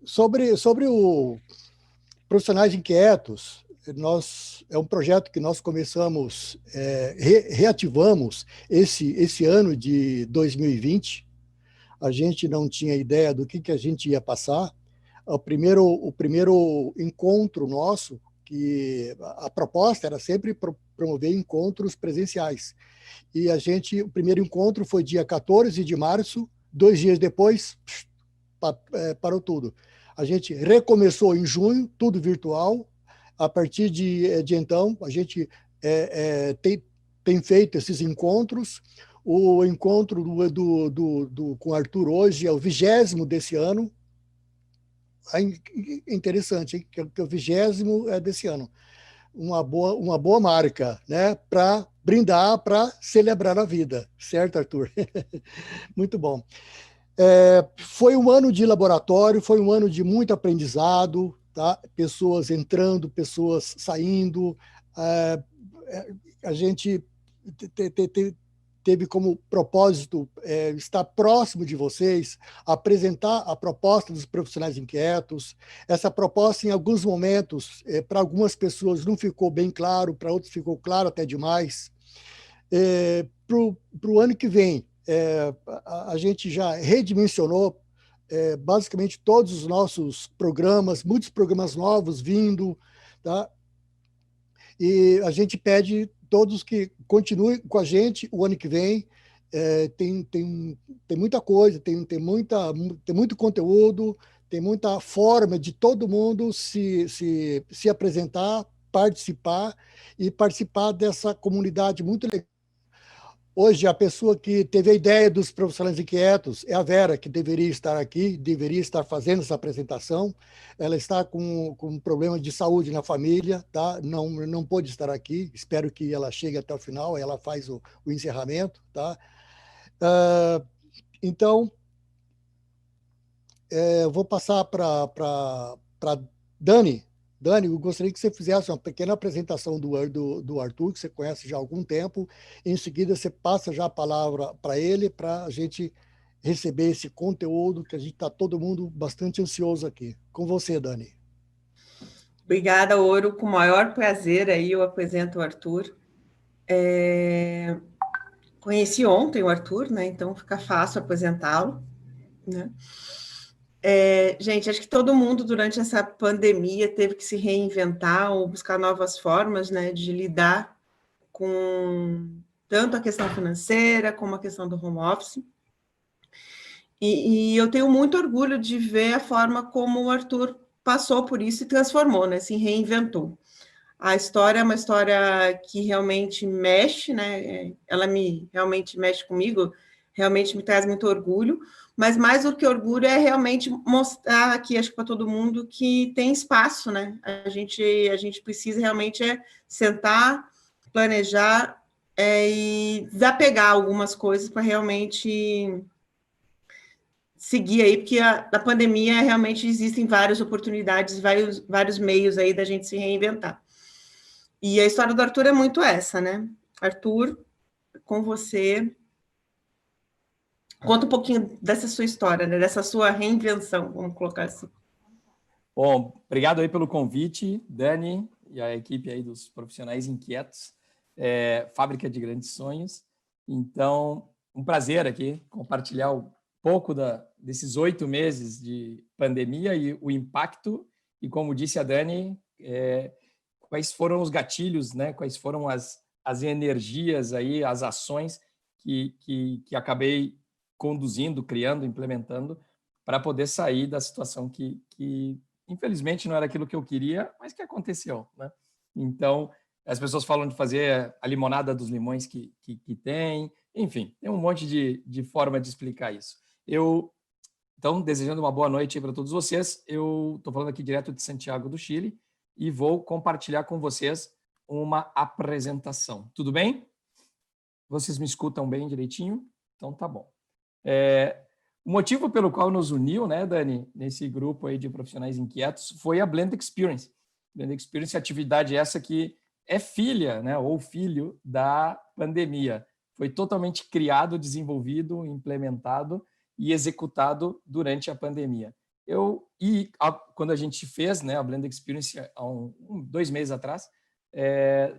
Sobre o Profissionais Inquietos, é um projeto que nós começamos, reativamos esse ano de 2020. A gente não tinha ideia do que a gente ia passar. O primeiro encontro nosso, que a proposta era sempre promover encontros presenciais. E o primeiro encontro foi dia 14 de março, 2 dias depois, parou tudo. A gente recomeçou em junho, tudo virtual. A partir de então, a gente tem feito esses encontros. O encontro com o Arthur hoje é o 20º desse ano. É interessante, hein? Que o 20º é desse ano. Uma boa marca, né? Para brindar, para celebrar a vida. Certo, Arthur? Muito bom. Foi um ano de laboratório, foi um ano de muito aprendizado, tá? Pessoas entrando, pessoas saindo. A gente teve como propósito estar próximo de vocês, apresentar a proposta dos profissionais inquietos. Essa proposta, em alguns momentos, para algumas pessoas não ficou bem claro, para outros ficou claro até demais. Para o ano que vem, a gente já redimensionou basicamente todos os nossos programas, muitos programas novos vindo, tá? E a gente pede todos que continuem com a gente o ano que vem. Tem muita coisa, tem muito conteúdo, tem muita forma de todo mundo se apresentar, participar dessa comunidade muito legal. Hoje, a pessoa que teve a ideia dos profissionais inquietos é a Vera, que deveria estar aqui, deveria estar fazendo essa apresentação. Ela está com um problema de saúde na família, tá? Não pôde estar aqui. Espero que ela chegue até o final, ela faz o encerramento. Tá? Então, eu vou passar para Dani. Dani, eu gostaria que você fizesse uma pequena apresentação do Arthur, que você conhece já há algum tempo. Em seguida, você passa já a palavra para ele, para a gente receber esse conteúdo, que a gente está todo mundo bastante ansioso aqui. Com você, Dani. Obrigada, Ouro. Com o maior prazer aí eu apresento o Arthur. Conheci ontem o Arthur, né? Então fica fácil apresentá-lo, né? Gente, acho que todo mundo durante essa pandemia teve que se reinventar ou buscar novas formas, né, de lidar com tanto a questão financeira como a questão do home office. E eu tenho muito orgulho de ver a forma como o Arthur passou por isso e transformou, né, se reinventou. A história é uma história que realmente mexe, né? Ela realmente mexe comigo, realmente me traz muito orgulho, mas mais do que orgulho é realmente mostrar aqui, acho que para todo mundo, que tem espaço, né? A gente precisa realmente sentar, planejar e desapegar algumas coisas para realmente seguir aí, porque na pandemia realmente existem várias oportunidades, vários meios aí da gente se reinventar. E a história do Arthur é muito essa, né? Arthur, com você, conta um pouquinho dessa sua história, né? Dessa sua reinvenção, vamos colocar assim. Bom, obrigado aí pelo convite, Dani, e a equipe aí dos Profissionais Inquietos, Fábrica de Grandes Sonhos. Então, um prazer aqui compartilhar um pouco desses 8 meses de pandemia e o impacto, e como disse a Dani, quais foram os gatilhos, né? Quais foram as energias aí, as ações que acabei conduzindo, criando, implementando para poder sair da situação que infelizmente não era aquilo que eu queria, mas que aconteceu, né? Então, as pessoas falam de fazer a limonada dos limões que tem, enfim, tem um monte de forma de explicar isso. Então, desejando uma boa noite para todos vocês, eu estou falando aqui direto de Santiago do Chile e vou compartilhar com vocês uma apresentação. Tudo bem? Vocês me escutam bem direitinho? Então, tá bom. O motivo pelo qual nos uniu, né, Dani, nesse grupo aí de profissionais inquietos, foi a Blend Experience. Blend Experience é atividade essa que é filha, né, ou filho da pandemia. Foi totalmente criado, desenvolvido, implementado e executado durante a pandemia. Quando a gente fez, né, a Blend Experience há 2 meses atrás,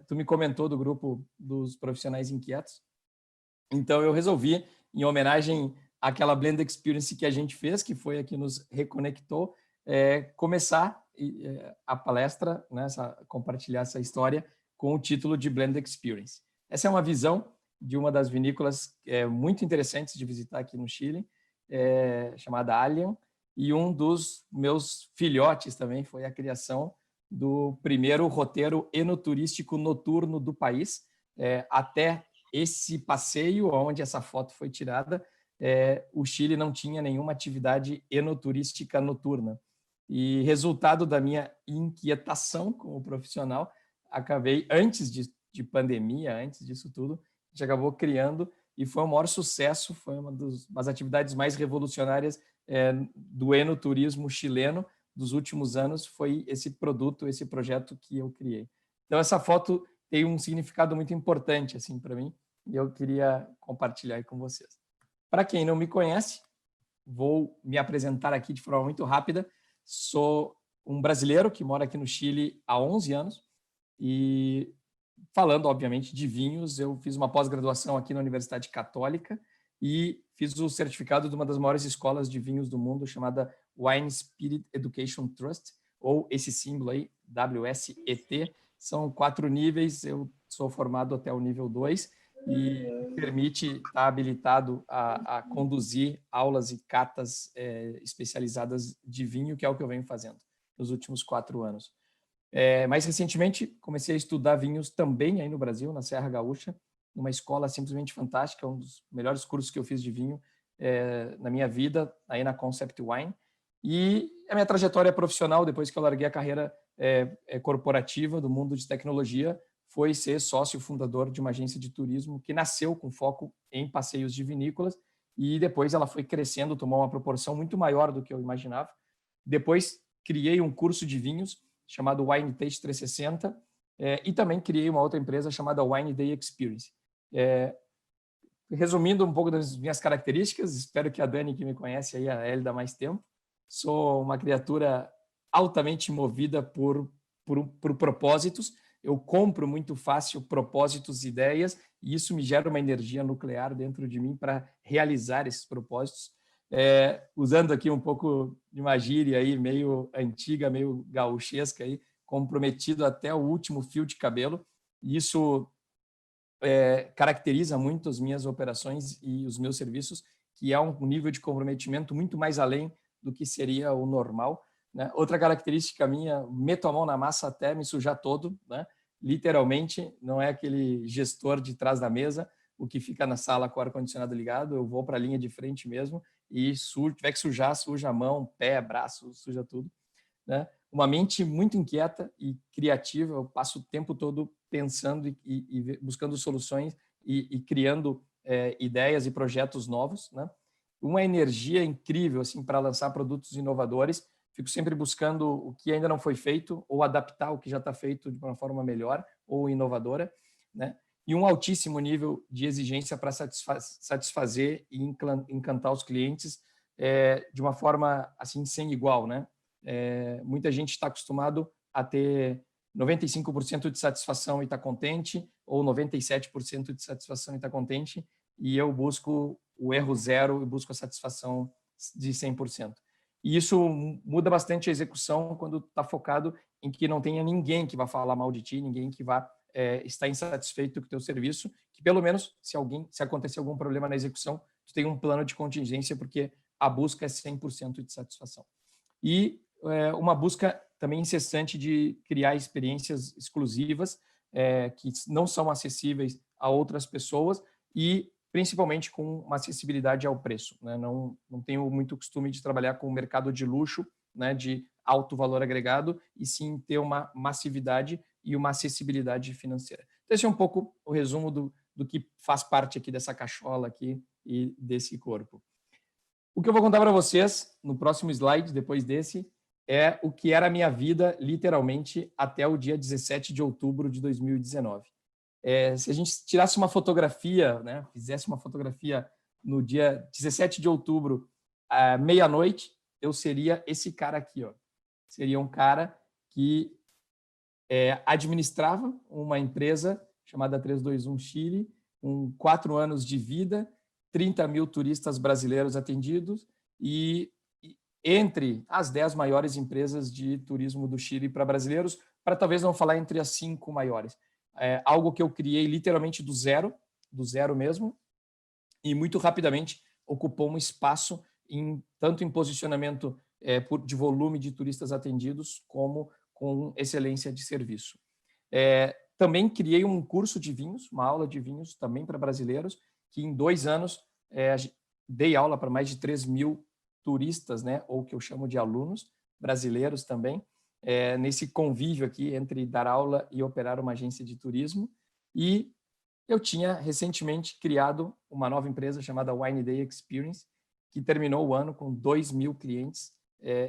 tu me comentou do grupo dos profissionais inquietos. Então, eu resolvi, em homenagem àquela Blend Experience que a gente fez, que foi a que nos reconectou, começar a palestra, né, compartilhar essa história com o título de Blend Experience. Essa é uma visão de uma das vinícolas muito interessantes de visitar aqui no Chile, chamada Alien, e um dos meus filhotes também foi a criação do primeiro roteiro enoturístico noturno do país. Até esse passeio, onde essa foto foi tirada, o Chile não tinha nenhuma atividade enoturística noturna. E resultado da minha inquietação como profissional, acabei, antes de pandemia, antes disso tudo, a gente acabou criando, e foi o maior sucesso, foi uma das atividades mais revolucionárias do enoturismo chileno dos últimos anos, foi esse produto, esse projeto que eu criei. Então, essa foto tem um significado muito importante assim, para mim, e eu queria compartilhar aí com vocês. Para quem não me conhece, vou me apresentar aqui de forma muito rápida. Sou um brasileiro que mora aqui no Chile há 11 anos e, falando, obviamente, de vinhos, eu fiz uma pós-graduação aqui na Universidade Católica e fiz o certificado de uma das maiores escolas de vinhos do mundo, chamada Wine Spirit Education Trust, ou esse símbolo aí, WSET. São 4 níveis, eu sou formado até o nível 2 e permite estar habilitado a conduzir aulas e catas especializadas de vinho, que é o que eu venho fazendo nos últimos 4 anos. Mais recentemente, comecei a estudar vinhos também aí no Brasil, na Serra Gaúcha, numa escola simplesmente fantástica, um dos melhores cursos que eu fiz de vinho na minha vida, aí na Concept Wine. E a minha trajetória profissional, depois que eu larguei a carreira corporativa do mundo de tecnologia, foi ser sócio fundador de uma agência de turismo que nasceu com foco em passeios de vinícolas e depois ela foi crescendo, tomou uma proporção muito maior do que eu imaginava. Depois criei um curso de vinhos chamado Wine Taste 360 e também criei uma outra empresa chamada Wine Day Experience. Resumindo um pouco das minhas características, espero que a Dani, que me conhece aí, a Elida há mais tempo, sou uma criatura altamente movida por propósitos. Eu compro muito fácil propósitos e ideias e isso me gera uma energia nuclear dentro de mim para realizar esses propósitos. Usando aqui um pouco de uma gíria aí, meio antiga, meio gauchesca, aí, comprometido até o último fio de cabelo. Isso caracteriza muito as minhas operações e os meus serviços, que é um nível de comprometimento muito mais além do que seria o normal, né? Outra característica minha, meto a mão na massa até me sujar todo, né? Literalmente, não é aquele gestor de trás da mesa, o que fica na sala com o ar-condicionado ligado, eu vou para a linha de frente mesmo e tiver que sujar, suja a mão, pé, braço, suja tudo, né? Uma mente muito inquieta e criativa, eu passo o tempo todo pensando e buscando soluções e criando ideias e projetos novos, né? Uma energia incrível assim, para lançar produtos inovadores. Fico sempre buscando o que ainda não foi feito ou adaptar o que já está feito de uma forma melhor ou inovadora, né? E um altíssimo nível de exigência para satisfazer e encantar os clientes de uma forma assim sem igual, né? Muita gente está acostumado a ter 95% de satisfação e está contente, ou 97% de satisfação e está contente, e eu busco o erro zero e busco a satisfação de 100%. E isso muda bastante a execução quando está focado em que não tenha ninguém que vá falar mal de ti, ninguém que vá estar insatisfeito com o teu serviço, que pelo menos, se acontecer algum problema na execução, tu tem um plano de contingência, porque a busca é 100% de satisfação. E uma busca também incessante de criar experiências exclusivas que não são acessíveis a outras pessoas e principalmente com uma acessibilidade ao preço, né? Não tenho muito costume de trabalhar com o mercado de luxo, né, de alto valor agregado, e sim ter uma massividade e uma acessibilidade financeira. Então, esse é um pouco o resumo do que faz parte aqui dessa cachola aqui e desse corpo. O que eu vou contar para vocês no próximo slide, depois desse, é o que era a minha vida, literalmente, até o dia 17 de outubro de 2019. Se a gente tirasse uma fotografia, né, fizesse uma fotografia no dia 17 de outubro, à meia-noite, eu seria esse cara aqui, ó. Seria um cara que administrava uma empresa chamada 321 Chile, com 4 anos de vida, 30 mil turistas brasileiros atendidos e entre as 10 maiores empresas de turismo do Chile para brasileiros, para talvez não falar entre as 5 maiores. Algo que eu criei literalmente do zero mesmo, e muito rapidamente ocupou um espaço tanto em posicionamento de volume de turistas atendidos, como com excelência de serviço. Também criei um curso de vinhos, uma aula de vinhos também para brasileiros, que em 2 anos dei aula para mais de 3 mil turistas, né, ou que eu chamo de alunos brasileiros também, nesse convívio aqui entre dar aula e operar uma agência de turismo. E eu tinha recentemente criado uma nova empresa chamada Wine Day Experience, que terminou o ano com 2 mil clientes,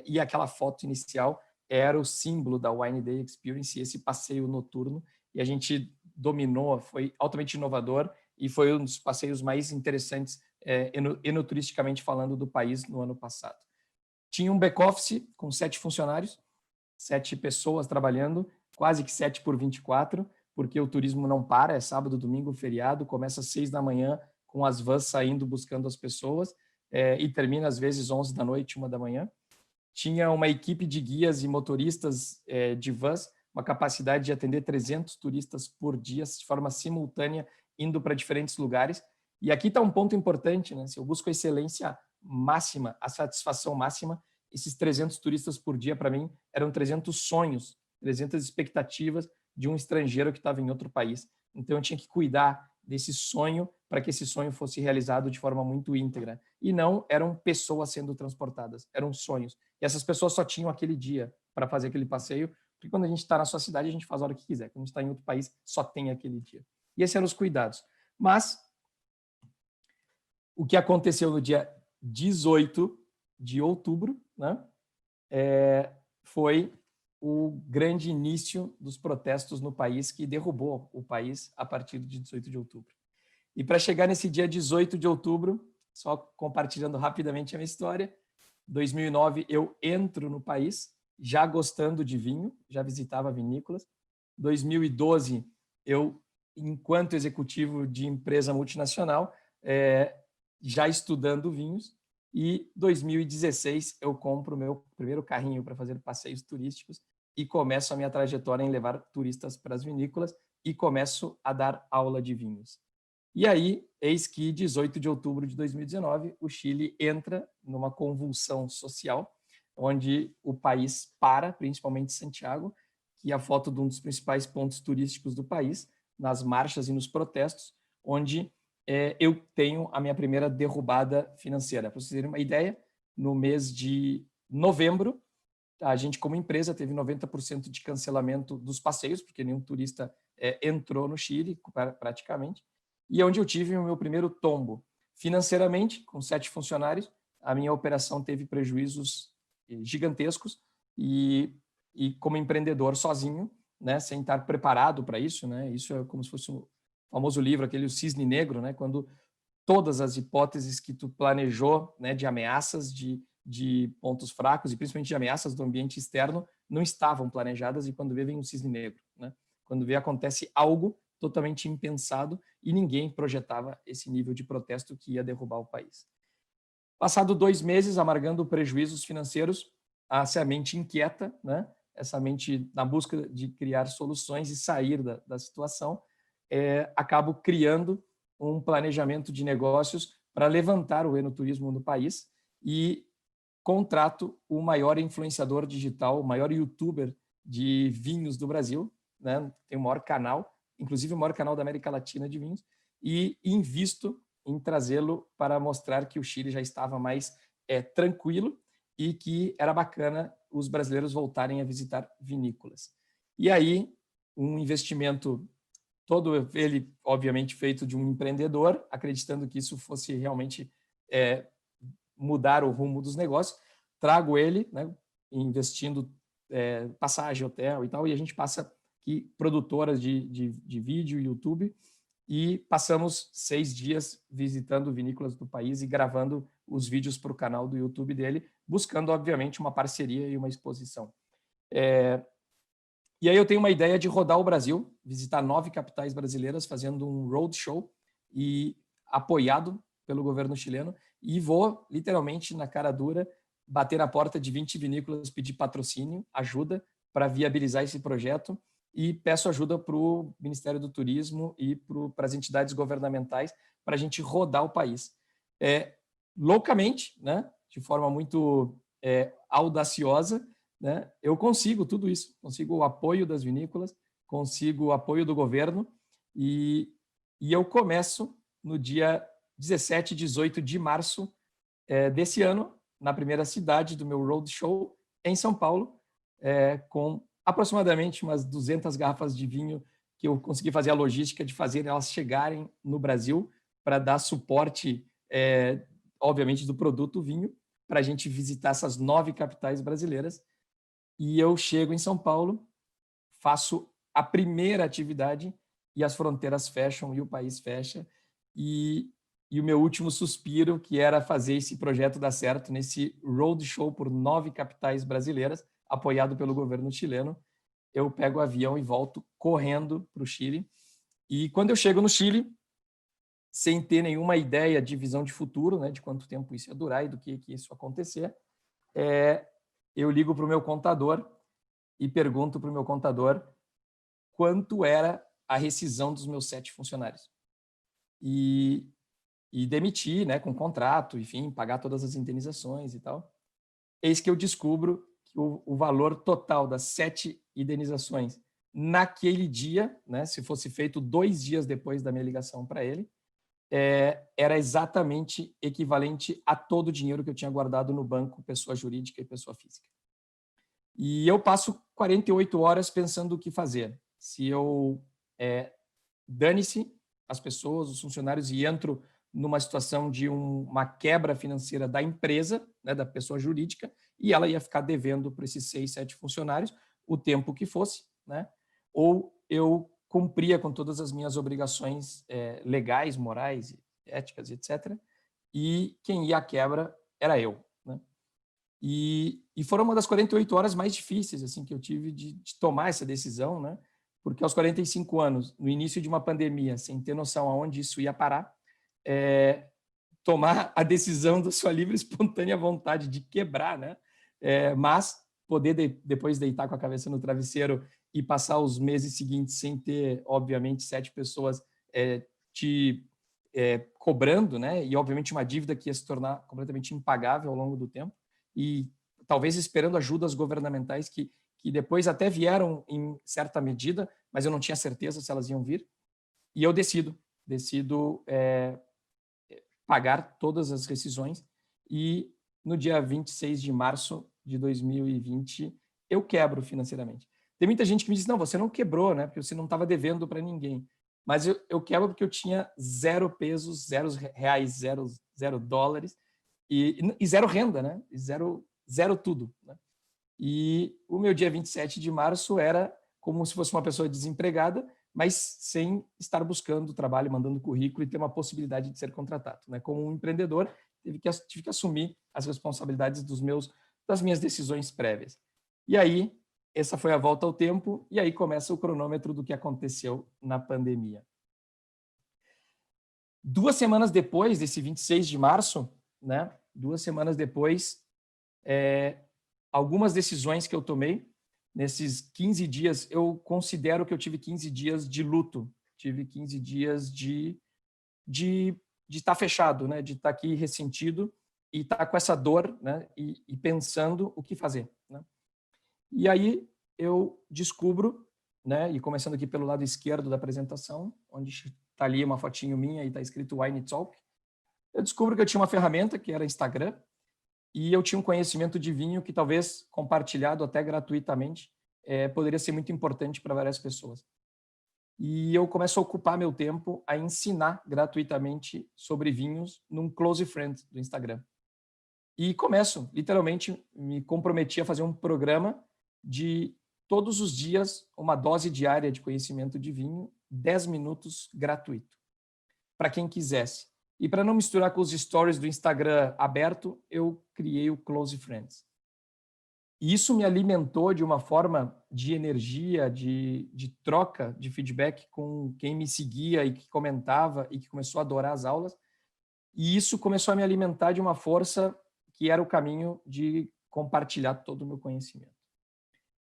e aquela foto inicial era o símbolo da Wine Day Experience, esse passeio noturno, e a gente dominou, foi altamente inovador, e foi um dos passeios mais interessantes, enoturisticamente falando, do país no ano passado. Tinha um back-office com 7 funcionários, 7 pessoas trabalhando, quase que 7 por 24, porque o turismo não para, é sábado, domingo, feriado, começa às 6 da manhã, com as vans saindo buscando as pessoas, e termina às vezes 11 da noite, 1 da manhã. Tinha uma equipe de guias e motoristas de vans, uma capacidade de atender 300 turistas por dia, de forma simultânea, indo para diferentes lugares. E aqui está um ponto importante, né? Se eu busco a excelência máxima, a satisfação máxima, esses 300 turistas por dia, para mim, eram 300 sonhos, 300 expectativas de um estrangeiro que estava em outro país. Então, eu tinha que cuidar desse sonho para que esse sonho fosse realizado de forma muito íntegra. E não eram pessoas sendo transportadas, eram sonhos. E essas pessoas só tinham aquele dia para fazer aquele passeio, porque quando a gente está na sua cidade, a gente faz a hora que quiser. Quando a gente está em outro país, só tem aquele dia. E esses eram os cuidados. Mas o que aconteceu no dia 18 de outubro, né, foi o grande início dos protestos no país, que derrubou o país a partir de 18 de outubro. E para chegar nesse dia 18 de outubro, só compartilhando rapidamente a minha história, 2009 eu entro no país, já gostando de vinho, já visitava vinícolas. 2012 eu, enquanto executivo de empresa multinacional, já estudando vinhos. E 2016 eu compro o meu primeiro carrinho para fazer passeios turísticos e começo a minha trajetória em levar turistas para as vinícolas e começo a dar aula de vinhos. E aí, eis que 18 de outubro de 2019, o Chile entra numa convulsão social, onde o país para, principalmente Santiago, que é a foto de um dos principais pontos turísticos do país, nas marchas e nos protestos, onde eu tenho a minha primeira derrubada financeira. Para vocês terem uma ideia, no mês de novembro, a gente, como empresa, teve 90% de cancelamento dos passeios, porque nenhum turista entrou no Chile, praticamente, e onde eu tive o meu primeiro tombo. Financeiramente, com 7 funcionários, a minha operação teve prejuízos gigantescos, e como empreendedor sozinho, né, sem estar preparado para isso, né, isso é como se fosse um famoso livro, aquele O Cisne Negro, né, quando todas as hipóteses que tu planejou, né, de ameaças, de pontos fracos e principalmente de ameaças do ambiente externo não estavam planejadas, e quando vem um cisne negro, né? Quando vê, acontece algo totalmente impensado e ninguém projetava esse nível de protesto que ia derrubar o país. Passado 2 meses, amargando prejuízos financeiros, essa mente inquieta, né? Essa mente na busca de criar soluções e sair da situação, acabo criando um planejamento de negócios para levantar o enoturismo no país e contrato o maior influenciador digital, o maior youtuber de vinhos do Brasil, né? Tem o maior canal, inclusive o maior canal da América Latina de vinhos, e invisto em trazê-lo para mostrar que o Chile já estava mais tranquilo e que era bacana os brasileiros voltarem a visitar vinícolas. E aí, um investimento todo ele, obviamente, feito de um empreendedor, acreditando que isso fosse realmente mudar o rumo dos negócios, trago ele, né, investindo passagem, hotel e tal, e a gente passa aqui produtoras de vídeo, YouTube, e passamos 6 dias visitando vinícolas do país e gravando os vídeos para o canal do YouTube dele, buscando, obviamente, uma parceria e uma exposição. E aí eu tenho uma ideia de rodar o Brasil, visitar 9 capitais brasileiras, fazendo um roadshow e apoiado pelo governo chileno, e vou, literalmente, na cara dura, bater na porta de 20 vinícolas, pedir patrocínio, ajuda para viabilizar esse projeto, e peço ajuda para o Ministério do Turismo e para as entidades governamentais para a gente rodar o país. Loucamente, né, de forma muito audaciosa, né, eu consigo tudo isso, consigo o apoio das vinícolas, consigo o apoio do governo, e eu começo no dia 17 e 18 de março desse ano, na primeira cidade do meu roadshow, em São Paulo, com aproximadamente umas 200 garrafas de vinho que eu consegui fazer a logística de fazer elas chegarem no Brasil para dar suporte, obviamente, do produto vinho, para a gente visitar essas 9 capitais brasileiras. E eu chego em São Paulo, faço a primeira atividade e as fronteiras fecham e o país fecha. E o meu último suspiro, que era fazer esse projeto dar certo nesse roadshow por 9 capitais brasileiras, apoiado pelo governo chileno, eu pego o avião e volto correndo para o Chile. E quando eu chego no Chile, sem ter nenhuma ideia de visão de futuro, né, de quanto tempo isso ia durar e do que isso acontecer, eu ligo para o meu contador e pergunto para o meu contador quanto era a rescisão dos meus 7 funcionários. E demitir, né, com contrato, enfim, pagar todas as indenizações e tal. Eis que eu descubro que o valor total das 7 indenizações naquele dia, né, se fosse feito 2 dias depois da minha ligação para ele, era exatamente equivalente a todo o dinheiro que eu tinha guardado no banco, pessoa jurídica e pessoa física. E eu passo 48 horas pensando o que fazer. Se eu dane-se as pessoas, os funcionários, e entro numa situação de uma quebra financeira da empresa, né, da pessoa jurídica, e ela ia ficar devendo para esses 6, 7 funcionários o tempo que fosse, né? Ou eu cumpria com todas as minhas obrigações legais, morais, éticas, etc. E quem ia à quebra era eu, né? E foram uma das 48 horas mais difíceis assim, que eu tive de tomar essa decisão, né? Porque aos 45 anos, no início de uma pandemia, sem ter noção aonde isso ia parar, tomar a decisão da sua livre e espontânea vontade de quebrar, né? Mas poder depois deitar com a cabeça no travesseiro e passar os meses seguintes sem ter, obviamente, 7 pessoas te cobrando, né? E, obviamente, uma dívida que ia se tornar completamente impagável ao longo do tempo, e talvez esperando ajudas governamentais que depois até vieram em certa medida, mas eu não tinha certeza se elas iam vir. E eu decido pagar todas as rescisões, e no dia 26 de março de 2020 eu quebro financeiramente. Tem muita gente que me diz, não, você não quebrou, né? Porque você não estava devendo para ninguém. Mas eu quebro porque eu tinha 0 pesos, 0 reais, 0 dólares e 0 renda, né? Zero tudo, né? E o meu dia 27 de março era como se fosse uma pessoa desempregada, mas sem estar buscando trabalho, mandando currículo e ter uma possibilidade de ser contratado, né? Como um empreendedor, tive que assumir as responsabilidades das minhas decisões prévias. E aí, essa foi a volta ao tempo, e aí começa o cronômetro do que aconteceu na pandemia. 2 semanas depois desse 26 de março, né? 2 semanas depois, algumas decisões que eu tomei, nesses 15 dias, eu considero que eu tive 15 dias de luto, tive 15 dias de estar fechado, né? De estar aqui ressentido e estar com essa dor, né? E pensando o que fazer, né? E aí eu descubro, né? E começando aqui pelo lado esquerdo da apresentação, onde está ali uma fotinho minha e está escrito Wine Talk, eu descubro que eu tinha uma ferramenta que era Instagram, e eu tinha um conhecimento de vinho que talvez compartilhado até gratuitamente poderia ser muito importante para várias pessoas. E eu começo a ocupar meu tempo a ensinar gratuitamente sobre vinhos num close friend do Instagram. E começo, literalmente, me comprometi a fazer um programa de todos os dias, uma dose diária de conhecimento de vinho, 10 minutos gratuito, para quem quisesse. E para não misturar com os stories do Instagram aberto, eu criei o Close Friends. E isso me alimentou de uma forma de energia, de troca de feedback com quem me seguia e que comentava e que começou a adorar as aulas. E isso começou a me alimentar de uma força que era o caminho de compartilhar todo o meu conhecimento.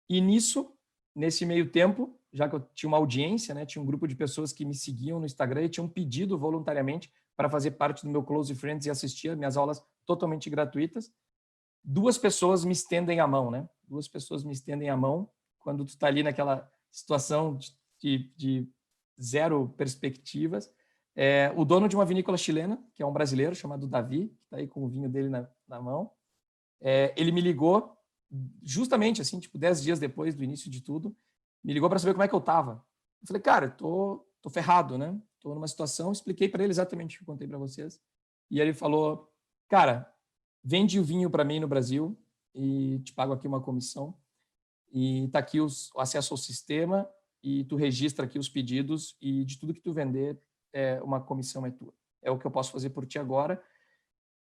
E nisso, nesse meio tempo, já que eu tinha uma audiência, né, tinha um grupo de pessoas que me seguiam no Instagram e tinham pedido voluntariamente para fazer parte do meu Close Friends e assistir às minhas aulas totalmente gratuitas. 2 pessoas me estendem a mão, né? 2 pessoas me estendem a mão quando tu está ali naquela situação de zero perspectivas. O dono de uma vinícola chilena, que é um brasileiro chamado Davi, que está aí com o vinho dele na mão, ele me ligou justamente assim, tipo 10 dias depois do início de tudo, me ligou para saber como é que eu estava. Eu falei, cara, tô ferrado, né? Tô numa situação, expliquei para ele exatamente o que eu contei para vocês. E ele falou, cara, vende o vinho para mim no Brasil e te pago aqui uma comissão. E tá aqui o acesso ao sistema e tu registra aqui os pedidos e de tudo que tu vender, uma comissão é tua. É o que eu posso fazer por ti agora.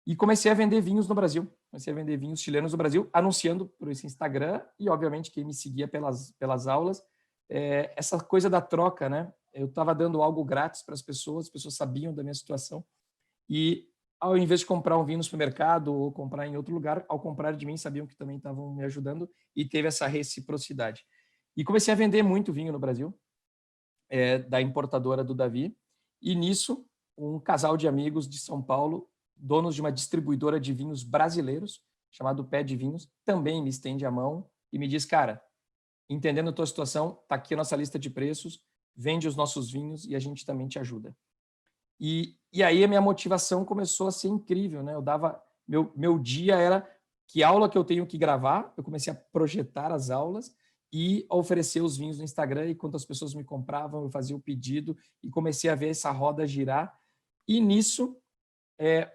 E comecei a vender vinhos no Brasil. Comecei a vender vinhos chilenos no Brasil, anunciando por esse Instagram e, obviamente, quem me seguia pelas aulas. Essa coisa da troca, né? Eu estava dando algo grátis para as pessoas sabiam da minha situação. E, ao invés de comprar um vinho no supermercado ou comprar em outro lugar, ao comprar de mim, sabiam que também estavam me ajudando e teve essa reciprocidade. E comecei a vender muito vinho no Brasil, da importadora do Davi. E, nisso, um casal de amigos de São Paulo, donos de uma distribuidora de vinhos brasileiros, chamado Pé de Vinhos, também me estende a mão e me diz, cara, entendendo a tua situação, está aqui a nossa lista de preços, vende os nossos vinhos e a gente também te ajuda. E aí a minha motivação começou a ser incrível, né? Eu dava, meu dia era que aula que eu tenho que gravar, eu comecei a projetar as aulas e a oferecer os vinhos no Instagram, e quando as pessoas me compravam, eu fazia o pedido e comecei a ver essa roda girar. E nisso,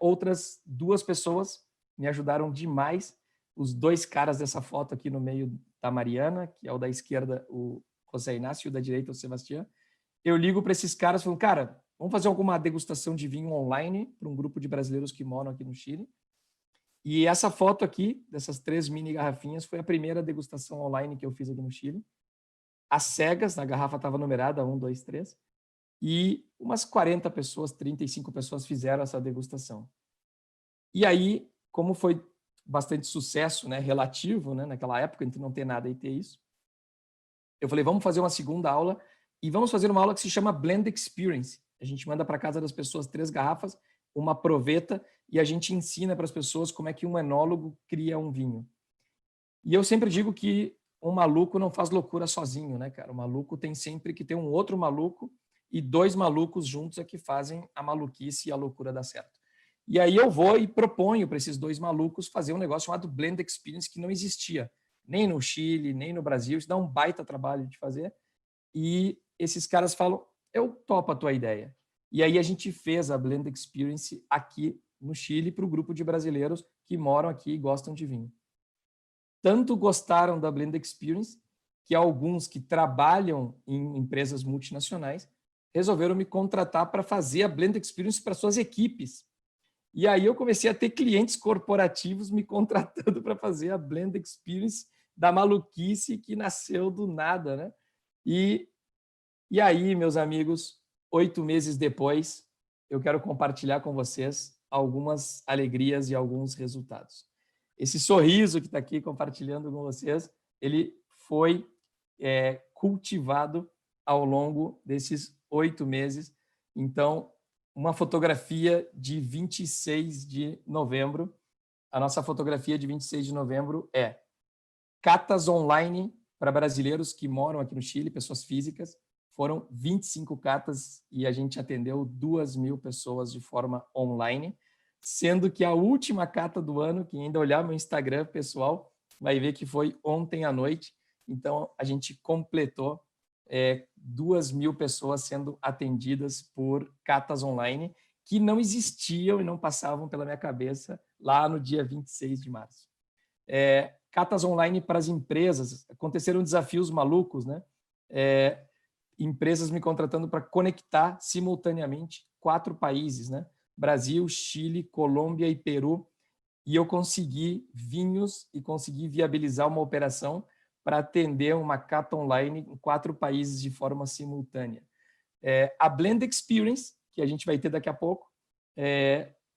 outras 2 pessoas me ajudaram demais. Os 2 caras dessa foto aqui no meio da Mariana, que é o da esquerda, o José Inácio, e o da direita, o Sebastião. Eu ligo para esses caras e falo, cara, vamos fazer alguma degustação de vinho online para um grupo de brasileiros que moram aqui no Chile. E essa foto aqui, dessas 3 mini garrafinhas, foi a primeira degustação online que eu fiz aqui no Chile. Às cegas, a garrafa estava numerada, 1, 2, 3. E umas 40 pessoas, 35 pessoas fizeram essa degustação. E aí, como foi bastante sucesso, né, relativo, né, naquela época, entre não ter nada e ter isso, eu falei, vamos fazer uma segunda aula e vamos fazer uma aula que se chama Blend Experience. A gente manda para casa das pessoas 3 garrafas, uma proveta, e a gente ensina para as pessoas como é que um enólogo cria um vinho. E eu sempre digo que um maluco não faz loucura sozinho, né, cara? O maluco tem sempre que ter um outro maluco, e 2 malucos juntos é que fazem a maluquice e a loucura dar certo. E aí eu vou e proponho para esses 2 malucos fazer um negócio chamado Blend Experience, que não existia nem no Chile, nem no Brasil. Isso dá um baita trabalho de fazer. E esses caras falam, eu topo a tua ideia. E aí a gente fez a Blend Experience aqui no Chile para o grupo de brasileiros que moram aqui e gostam de vinho. Tanto gostaram da Blend Experience que alguns que trabalham em empresas multinacionais resolveram me contratar para fazer a Blend Experience para suas equipes. E aí eu comecei a ter clientes corporativos me contratando para fazer a Blend Experience da maluquice que nasceu do nada, né? E aí, meus amigos, 8 meses depois, eu quero compartilhar com vocês algumas alegrias e alguns resultados. Esse sorriso que está aqui compartilhando com vocês, ele foi cultivado ao longo desses 8 meses. Então, uma fotografia de 26 de novembro. A nossa fotografia de 26 de novembro é catas online para brasileiros que moram aqui no Chile, pessoas físicas. Foram 25 catas e a gente atendeu 2.000 pessoas de forma online, sendo que a última cata do ano, quem ainda olhar meu Instagram pessoal, vai ver que foi ontem à noite. Então, a gente completou 2.000 pessoas sendo atendidas por catas online que não existiam e não passavam pela minha cabeça lá no dia 26 de março. Catas online para as empresas. Aconteceram desafios malucos, né? Empresas me contratando para conectar simultaneamente 4 países, né? Brasil, Chile, Colômbia e Peru, e eu consegui vinhos e consegui viabilizar uma operação para atender uma cata online em 4 países de forma simultânea. A Blend Experience, que a gente vai ter daqui a pouco,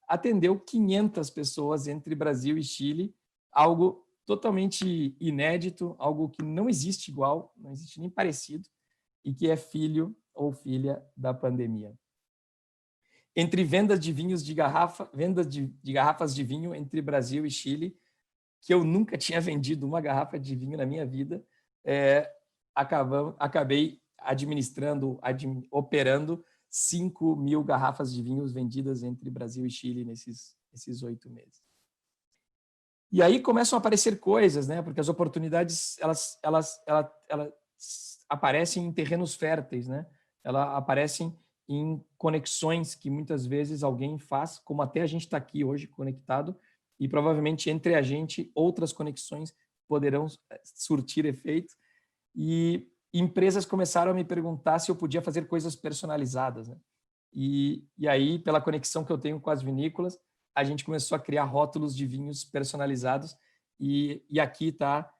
atendeu 500 pessoas entre Brasil e Chile, algo totalmente inédito, algo que não existe igual, não existe nem parecido, e que é filho ou filha da pandemia. Entre vendas de vinhos de garrafa, vendas de garrafas de vinho entre Brasil e Chile, que eu nunca tinha vendido uma garrafa de vinho na minha vida, acabei administrando, operando 5.000 garrafas de vinhos vendidas entre Brasil e Chile nesses 8 meses. E aí começam a aparecer coisas, né? Porque as oportunidades elas aparecem em terrenos férteis, né? Elas aparecem em conexões que muitas vezes alguém faz, como até a gente está aqui hoje conectado, e provavelmente entre a gente outras conexões poderão surtir efeito. E empresas começaram a me perguntar se eu podia fazer coisas personalizadas, né? E aí, pela conexão que eu tenho com as vinícolas, a gente começou a criar rótulos de vinhos personalizados, e aqui está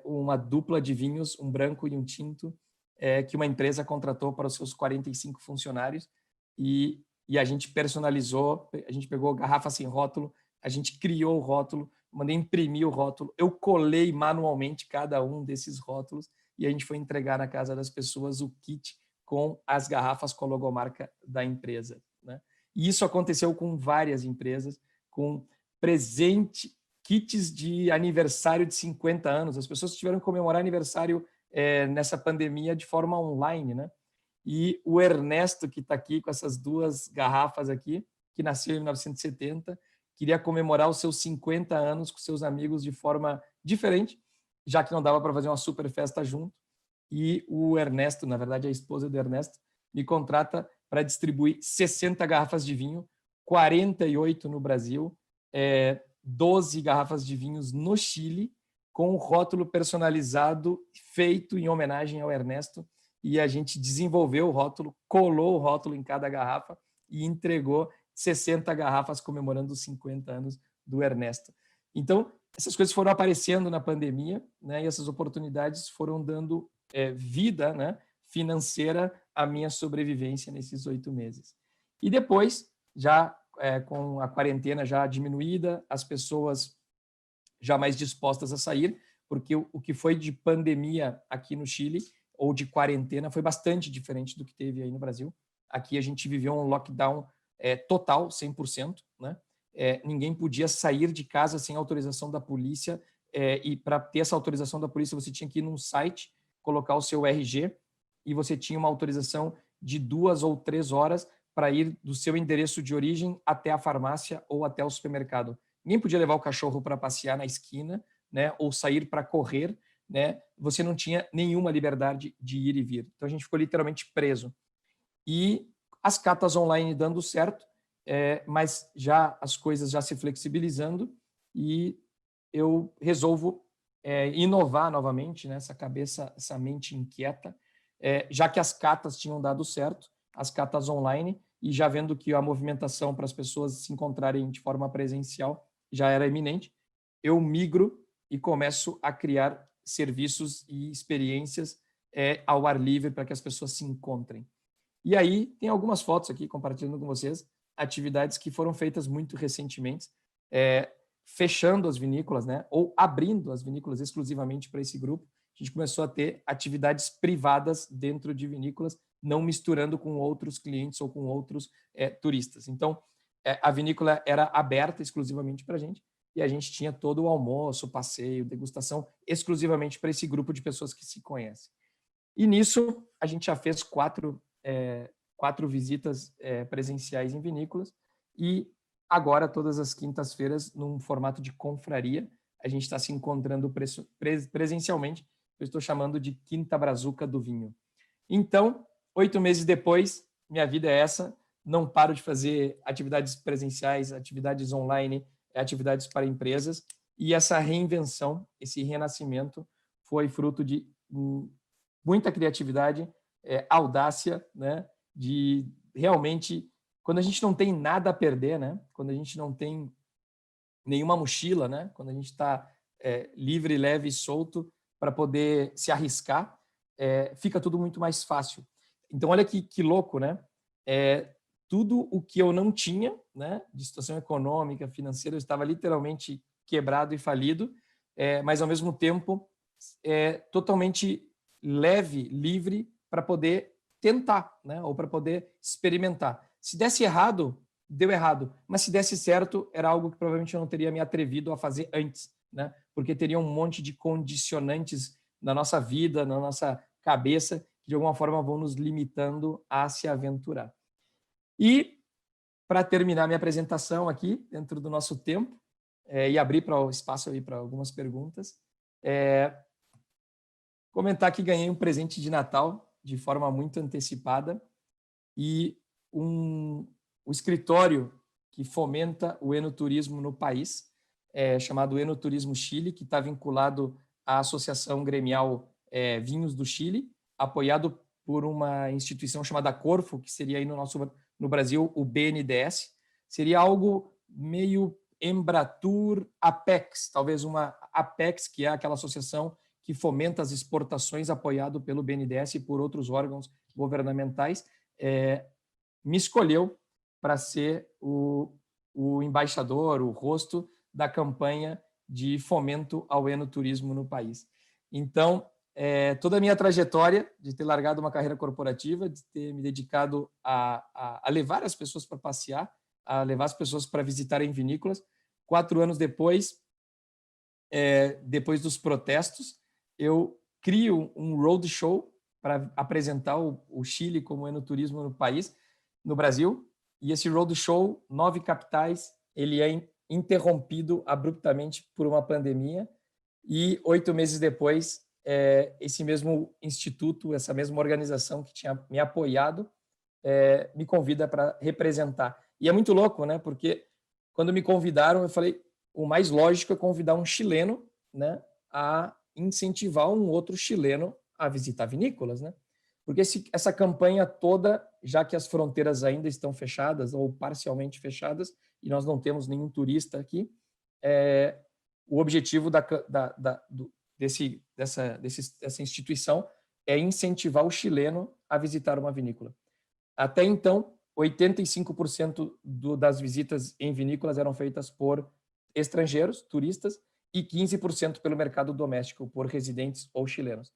uma dupla de vinhos, um branco e um tinto, que uma empresa contratou para os seus 45 funcionários, e a gente personalizou, a gente pegou garrafa sem rótulo, a gente criou o rótulo, mandei imprimir o rótulo, eu colei manualmente cada um desses rótulos, e a gente foi entregar na casa das pessoas o kit com as garrafas com a logomarca da empresa, né? E isso aconteceu com várias empresas, com kits de aniversário de 50 anos. As pessoas tiveram que comemorar aniversário nessa pandemia de forma online, né? E o Ernesto, que está aqui com essas 2 garrafas aqui, que nasceu em 1970, queria comemorar os seus 50 anos com seus amigos de forma diferente, já que não dava para fazer uma super festa junto. E o Ernesto, na verdade a esposa do Ernesto, me contrata para distribuir 60 garrafas de vinho, 48 no Brasil, 12 garrafas de vinhos no Chile, com um rótulo personalizado feito em homenagem ao Ernesto, e a gente desenvolveu o rótulo, colou o rótulo em cada garrafa e entregou 60 garrafas comemorando os 50 anos do Ernesto. Então, essas coisas foram aparecendo na pandemia, né, e essas oportunidades foram dando vida, né, financeira à minha sobrevivência nesses 8 meses. E depois, já com a quarentena já diminuída, as pessoas já mais dispostas a sair, porque o que foi de pandemia aqui no Chile, ou de quarentena, foi bastante diferente do que teve aí no Brasil. Aqui a gente viveu um lockdown total, 100%, né? Ninguém podia sair de casa sem autorização da polícia, e para ter essa autorização da polícia você tinha que ir num site, colocar o seu RG, e você tinha uma autorização de 2 ou 3 horas para ir do seu endereço de origem até a farmácia ou até o supermercado. Ninguém podia levar o cachorro para passear na esquina, né, ou sair para correr, né? Você não tinha nenhuma liberdade de ir e vir. Então a gente ficou literalmente preso. E as catas online dando certo, mas já as coisas já se flexibilizando, e eu resolvo inovar novamente, né, essa cabeça, essa mente inquieta, já que as catas tinham dado certo, as catas online, e já vendo que a movimentação para as pessoas se encontrarem de forma presencial já era iminente, eu migro e começo a criar serviços e experiências ao ar livre para que as pessoas se encontrem. E aí tem algumas fotos aqui compartilhando com vocês, atividades que foram feitas muito recentemente, fechando as vinícolas, né, ou abrindo as vinícolas exclusivamente para esse grupo. A gente começou a ter atividades privadas dentro de vinícolas, não misturando com outros clientes ou com outros turistas. Então, a vinícola era aberta exclusivamente para a gente, e a gente tinha todo o almoço, passeio, degustação, exclusivamente para esse grupo de pessoas que se conhecem. E nisso, a gente já fez 4 visitas presenciais em vinícolas, e agora, todas as quintas-feiras, num formato de confraria, a gente está se encontrando presencialmente. Eu estou chamando de Quinta Brazuca do Vinho. Então, 8 meses depois, minha vida é essa, não paro de fazer atividades presenciais, atividades online, atividades para empresas, e essa reinvenção, esse renascimento, foi fruto de muita criatividade, audácia, né, de realmente quando a gente não tem nada a perder, né? Quando a gente não tem nenhuma mochila, né? Quando a gente está livre, leve e solto para poder se arriscar, fica tudo muito mais fácil. Então, olha que louco, né? Tudo o que eu não tinha, né, de situação econômica, financeira, eu estava literalmente quebrado e falido, mas, ao mesmo tempo, totalmente leve, livre para poder tentar, né, ou para poder experimentar. Se desse errado, deu errado, mas se desse certo, era algo que provavelmente eu não teria me atrevido a fazer antes, né, porque teria um monte de condicionantes na nossa vida, na nossa cabeça, que de alguma forma vão nos limitando a se aventurar. E, para terminar minha apresentação aqui, dentro do nosso tempo, e abrir para o espaço aí para algumas perguntas, comentar que ganhei um presente de Natal de forma muito antecipada e o escritório que fomenta o enoturismo no país, chamado Enoturismo Chile, que está vinculado à Associação Gremial Vinhos do Chile, apoiado por uma instituição chamada Corfo, que seria aí no Brasil o BNDES, seria algo meio Embratur Apex, talvez uma Apex, que é aquela associação que fomenta as exportações, apoiado pelo BNDES e por outros órgãos governamentais, me escolheu para ser o embaixador, o rosto da campanha de fomento ao enoturismo no país. Então, toda a minha trajetória de ter largado uma carreira corporativa, de ter me dedicado a levar as pessoas para passear, a levar as pessoas para visitarem vinícolas. 4 anos depois, depois dos protestos, eu crio um roadshow para apresentar o Chile como enoturismo no país, no Brasil, e esse roadshow, 9 capitais, ele é interrompido abruptamente por uma pandemia, e 8 meses depois, esse mesmo instituto, essa mesma organização que tinha me apoiado, me convida para representar. E é muito louco, né? Porque quando me convidaram, eu falei, o mais lógico é convidar um chileno, né, a incentivar um outro chileno a visitar vinícolas, né? Porque essa campanha toda, já que as fronteiras ainda estão fechadas ou parcialmente fechadas e nós não temos nenhum turista aqui, o objetivo dessa instituição é incentivar o chileno a visitar uma vinícola. Até então, 85% das visitas em vinícolas eram feitas por estrangeiros, turistas, e 15% pelo mercado doméstico, por residentes ou chilenos.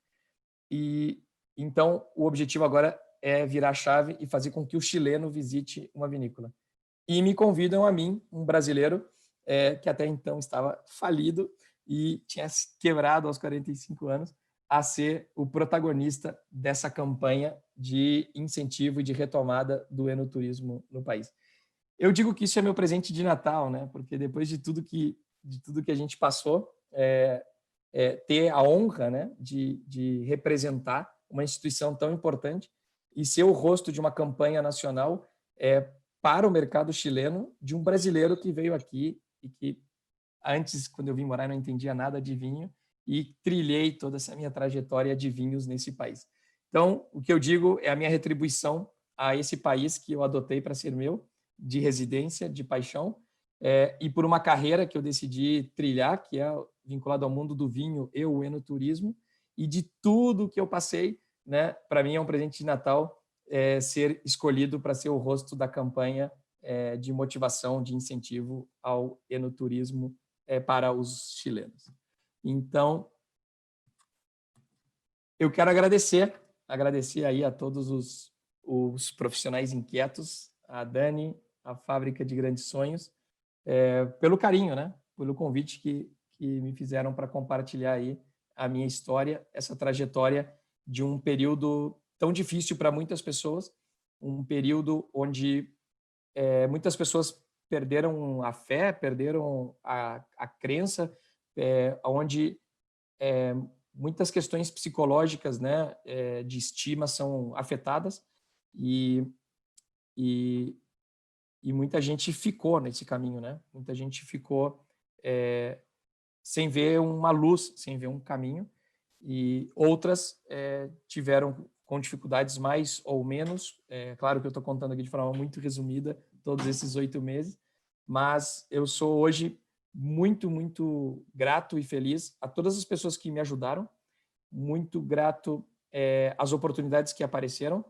E então o objetivo agora é virar a chave e fazer com que o chileno visite uma vinícola. E me convidam a mim, um brasileiro, que até então estava falido e tinha se quebrado aos 45 anos, a ser o protagonista dessa campanha de incentivo e de retomada do enoturismo no país. Eu digo que isso é meu presente de Natal, né? Porque depois de tudo que a gente passou, ter a honra, né, de representar uma instituição tão importante e ser o rosto de uma campanha nacional para o mercado chileno, de um brasileiro que veio aqui e que antes, quando eu vim morar, não entendia nada de vinho e trilhei toda essa minha trajetória de vinhos nesse país. Então, o que eu digo é a minha retribuição a esse país que eu adotei para ser meu, de residência, de paixão, e por uma carreira que eu decidi trilhar, que é vinculado ao mundo do vinho e o enoturismo, e de tudo que eu passei, né, para mim é um presente de Natal ser escolhido para ser o rosto da campanha de motivação, de incentivo ao enoturismo para os chilenos. Então, eu quero agradecer aí a todos os profissionais inquietos, a Dani, a Fábrica de Grandes Sonhos, pelo carinho, né? Pelo convite que me fizeram para compartilhar aí a minha história, essa trajetória de um período tão difícil para muitas pessoas, um período onde muitas pessoas perderam a fé, perderam a crença, onde muitas questões psicológicas, né, de estima são afetadas e muita gente ficou nesse caminho, né? Muita gente ficou sem ver uma luz, sem ver um caminho, e outras tiveram com dificuldades mais ou menos. Claro que eu estou contando aqui de forma muito resumida todos esses 8 meses, mas eu sou hoje muito, muito grato e feliz a todas as pessoas que me ajudaram, muito grato às oportunidades que apareceram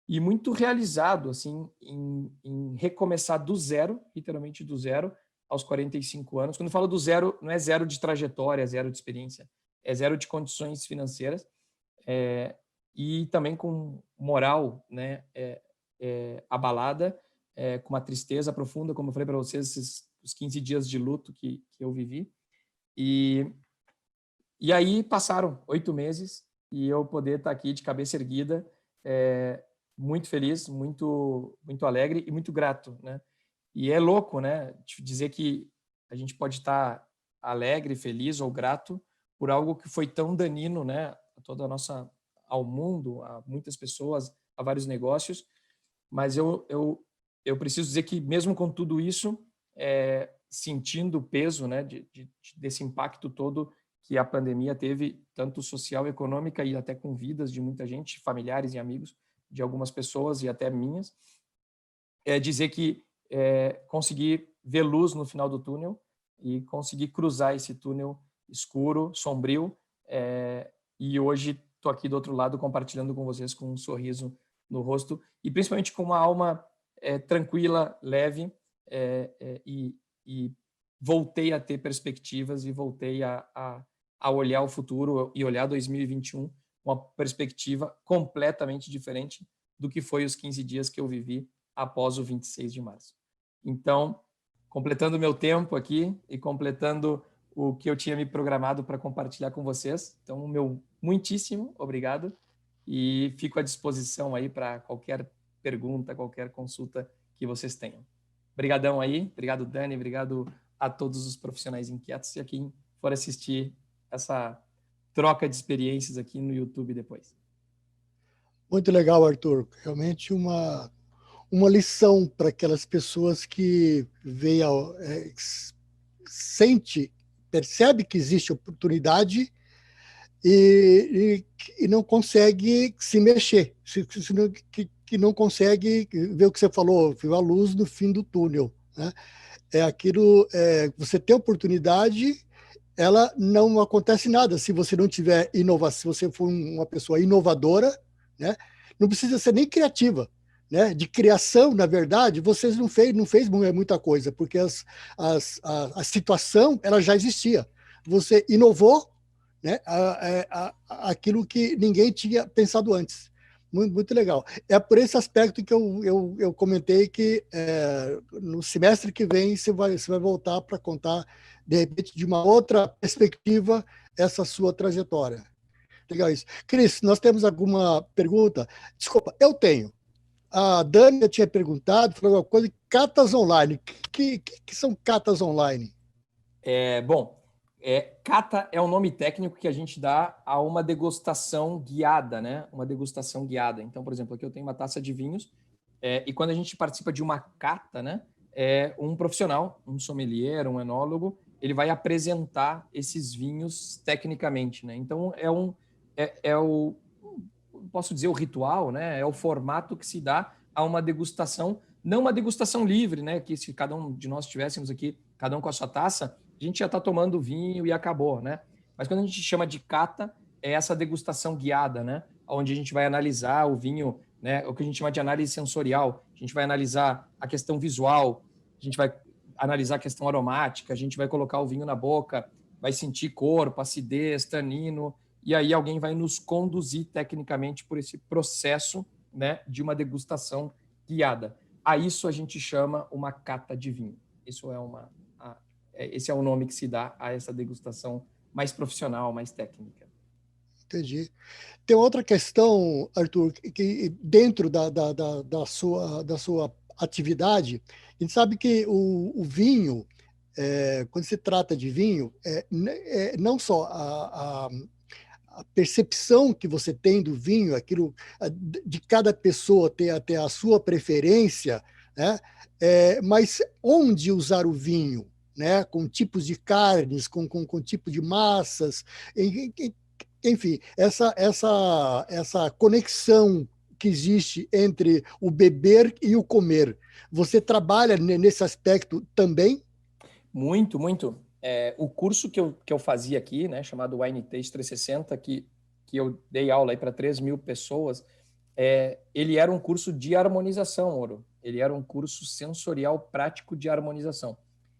e muito realizado assim, em recomeçar do zero, literalmente do zero, aos 45 anos. Quando eu falo do zero, não é zero de trajetória, é zero de experiência, é zero de condições financeiras, e também com moral, né, abalada, com uma tristeza profunda, como eu falei para vocês, os 15 dias de luto que eu vivi. E aí passaram 8 meses e eu poder estar aqui de cabeça erguida, muito feliz, muito, muito alegre e muito grato, né? E é louco, né, dizer que a gente pode estar alegre, feliz ou grato por algo que foi tão danino, né, ao mundo, a muitas pessoas, a vários negócios. Mas eu preciso dizer que mesmo com tudo isso, sentindo o peso, né, desse impacto todo que a pandemia teve, tanto social, econômica e até com vidas de muita gente, familiares e amigos de algumas pessoas e até minhas, dizer que consegui ver luz no final do túnel e consegui cruzar esse túnel escuro, sombrio, e hoje estou aqui do outro lado compartilhando com vocês com um sorriso no rosto e principalmente com uma alma tranquila, leve, e voltei a ter perspectivas e voltei a olhar o futuro e olhar 2021 com uma perspectiva completamente diferente do que foi os 15 dias que eu vivi após o 26 de março. Então, completando o meu tempo aqui e completando o que eu tinha me programado para compartilhar com vocês. Então, meu muitíssimo obrigado e fico à disposição aí para qualquer pergunta, qualquer consulta que vocês tenham. Obrigadão aí, obrigado Dani, obrigado a todos os profissionais inquietos e a quem for assistir essa troca de experiências aqui no YouTube depois. Muito legal, Arthur. Realmente uma lição para aquelas pessoas que percebe que existe oportunidade e não consegue se mexer, que não consegue ver o que você falou, viu a luz no fim do túnel, né? Você tem oportunidade, ela não acontece nada se você não tiver inovação, se você for uma pessoa inovadora, né? Não precisa ser nem criativa, né? De criação, na verdade, vocês não fez muita coisa, porque a situação ela já existia. Você inovou, né? Aquilo que ninguém tinha pensado antes. Muito, muito legal. É por esse aspecto que eu comentei que no semestre que vem você vai voltar para contar, de repente, de uma outra perspectiva, essa sua trajetória. Legal isso. Cris, nós temos alguma pergunta? Desculpa, eu tenho. A Dani tinha perguntado, falou alguma coisa, catas online. Que são catas online? Cata é um nome técnico que a gente dá a uma degustação guiada, né? Uma degustação guiada. Então, por exemplo, aqui eu tenho uma taça de vinhos e quando a gente participa de uma cata, né? Um profissional, um sommelier, um enólogo, ele vai apresentar esses vinhos tecnicamente, né? Então, posso dizer, o ritual, né? É o formato que se dá a uma degustação, não uma degustação livre, né? Que se cada um de nós estivéssemos aqui, cada um com a sua taça, a gente já está tomando vinho e acabou, né? Mas quando a gente chama de cata, é essa degustação guiada, né? Onde a gente vai analisar o vinho, né? O que a gente chama de análise sensorial. A gente vai analisar a questão visual, a gente vai analisar a questão aromática, a gente vai colocar o vinho na boca, vai sentir corpo, acidez, tanino, e aí alguém vai nos conduzir tecnicamente por esse processo, né? De uma degustação guiada. A isso a gente chama uma cata de vinho. Esse é o nome que se dá a essa degustação mais profissional, mais técnica. Entendi. Tem outra questão, Arthur, que dentro da sua atividade, a gente sabe que o vinho, quando se trata de vinho, não só a percepção que você tem do vinho, aquilo de cada pessoa ter a sua preferência, né? Mas onde usar o vinho? Né, com tipos de carnes, com tipo de massas, enfim, essa conexão que existe entre o beber e o comer, você trabalha nesse aspecto também? Muito, muito. O curso que eu fazia aqui, né, chamado Wine Taste 360, que eu dei aula para 3.000 pessoas, ele era um curso de harmonização, Ouro. Ele era um curso sensorial prático de harmonização.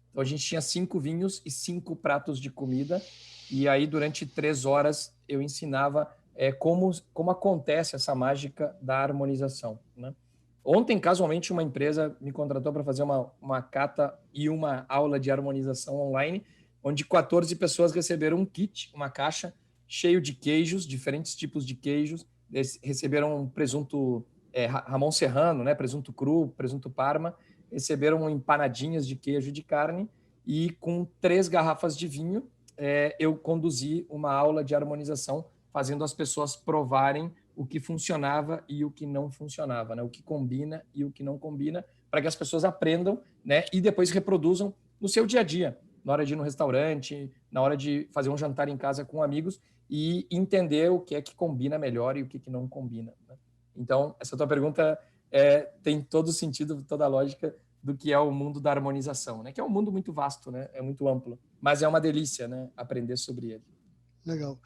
Então, a gente tinha 5 vinhos e 5 pratos de comida, e aí, durante 3 horas, eu ensinava como acontece essa mágica da harmonização, né? Ontem, casualmente, uma empresa me contratou para fazer uma cata e uma aula de harmonização online, onde 14 pessoas receberam um kit, uma caixa, cheio de queijos, diferentes tipos de queijos. Eles receberam um presunto Ramon Serrano, né? Presunto cru, presunto Parma. Receberam empanadinhas de queijo e de carne. E com 3 garrafas de vinho, eu conduzi uma aula de harmonização, fazendo as pessoas provarem o que funcionava e o que não funcionava, né? O que combina e o que não combina, para que as pessoas aprendam, né? E depois reproduzam no seu dia a dia, na hora de ir no restaurante, na hora de fazer um jantar em casa com amigos e entender o que é que combina melhor e o que não combina, né? Então, essa tua pergunta tem todo o sentido, toda a lógica do que é o mundo da harmonização, né? Que é um mundo muito vasto, né? É muito amplo, mas é uma delícia, né? Aprender sobre ele. Legal.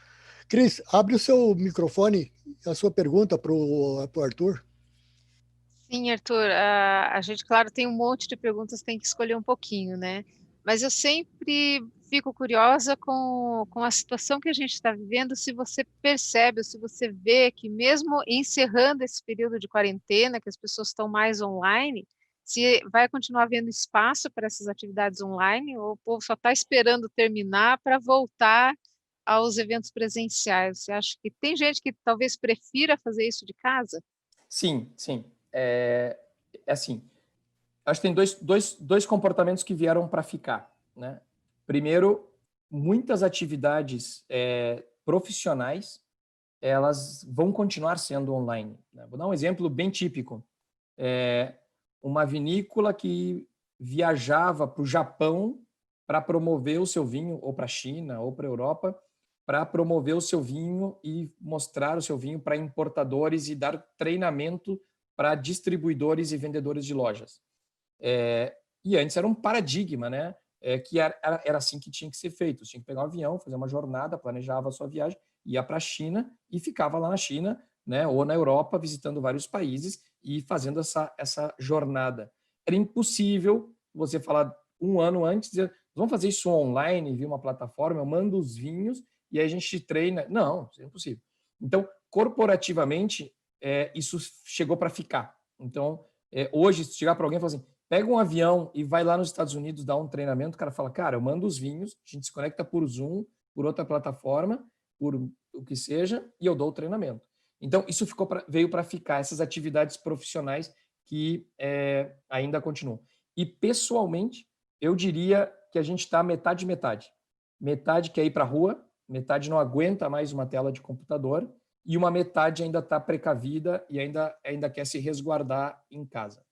Cris, abre o seu microfone, a sua pergunta para o Arthur. Sim, Arthur, a gente, claro, tem um monte de perguntas, tem que escolher um pouquinho, né? Mas eu sempre fico curiosa com a situação que a gente está vivendo, se você percebe, ou se você vê que mesmo encerrando esse período de quarentena, que as pessoas estão mais online, se vai continuar havendo espaço para essas atividades online, ou o povo só está esperando terminar para voltar aos eventos presenciais. Você acha que tem gente que talvez prefira fazer isso de casa? Sim, sim. Assim, acho que tem dois comportamentos que vieram para ficar, né? Primeiro, muitas atividades profissionais, elas vão continuar sendo online, né? Vou dar um exemplo bem típico. Uma vinícola que viajava para o Japão para promover o seu vinho, ou para a China, ou para a Europa, para promover o seu vinho e mostrar o seu vinho para importadores e dar treinamento para distribuidores e vendedores de lojas. E antes era um paradigma, né? Que era assim que tinha que ser feito. Você tinha que pegar um avião, fazer uma jornada, planejava a sua viagem, ia para a China e ficava lá na China, né? Ou na Europa, visitando vários países e fazendo essa jornada. Era impossível você falar um ano antes, dizer, vamos fazer isso online, via uma plataforma, eu mando os vinhos e aí a gente treina. Não, isso é impossível. Então, corporativamente, isso chegou para ficar. Então, hoje, se chegar para alguém e falar assim, pega um avião e vai lá nos Estados Unidos dar um treinamento, o cara fala, cara, eu mando os vinhos, a gente se conecta por Zoom, por outra plataforma, por o que seja, e eu dou o treinamento. Então, isso veio para ficar, essas atividades profissionais que ainda continuam. E, pessoalmente, eu diria que a gente está metade-metade. Metade quer ir para a rua, metade não aguenta mais uma tela de computador, e uma metade ainda está precavida e ainda quer se resguardar em casa.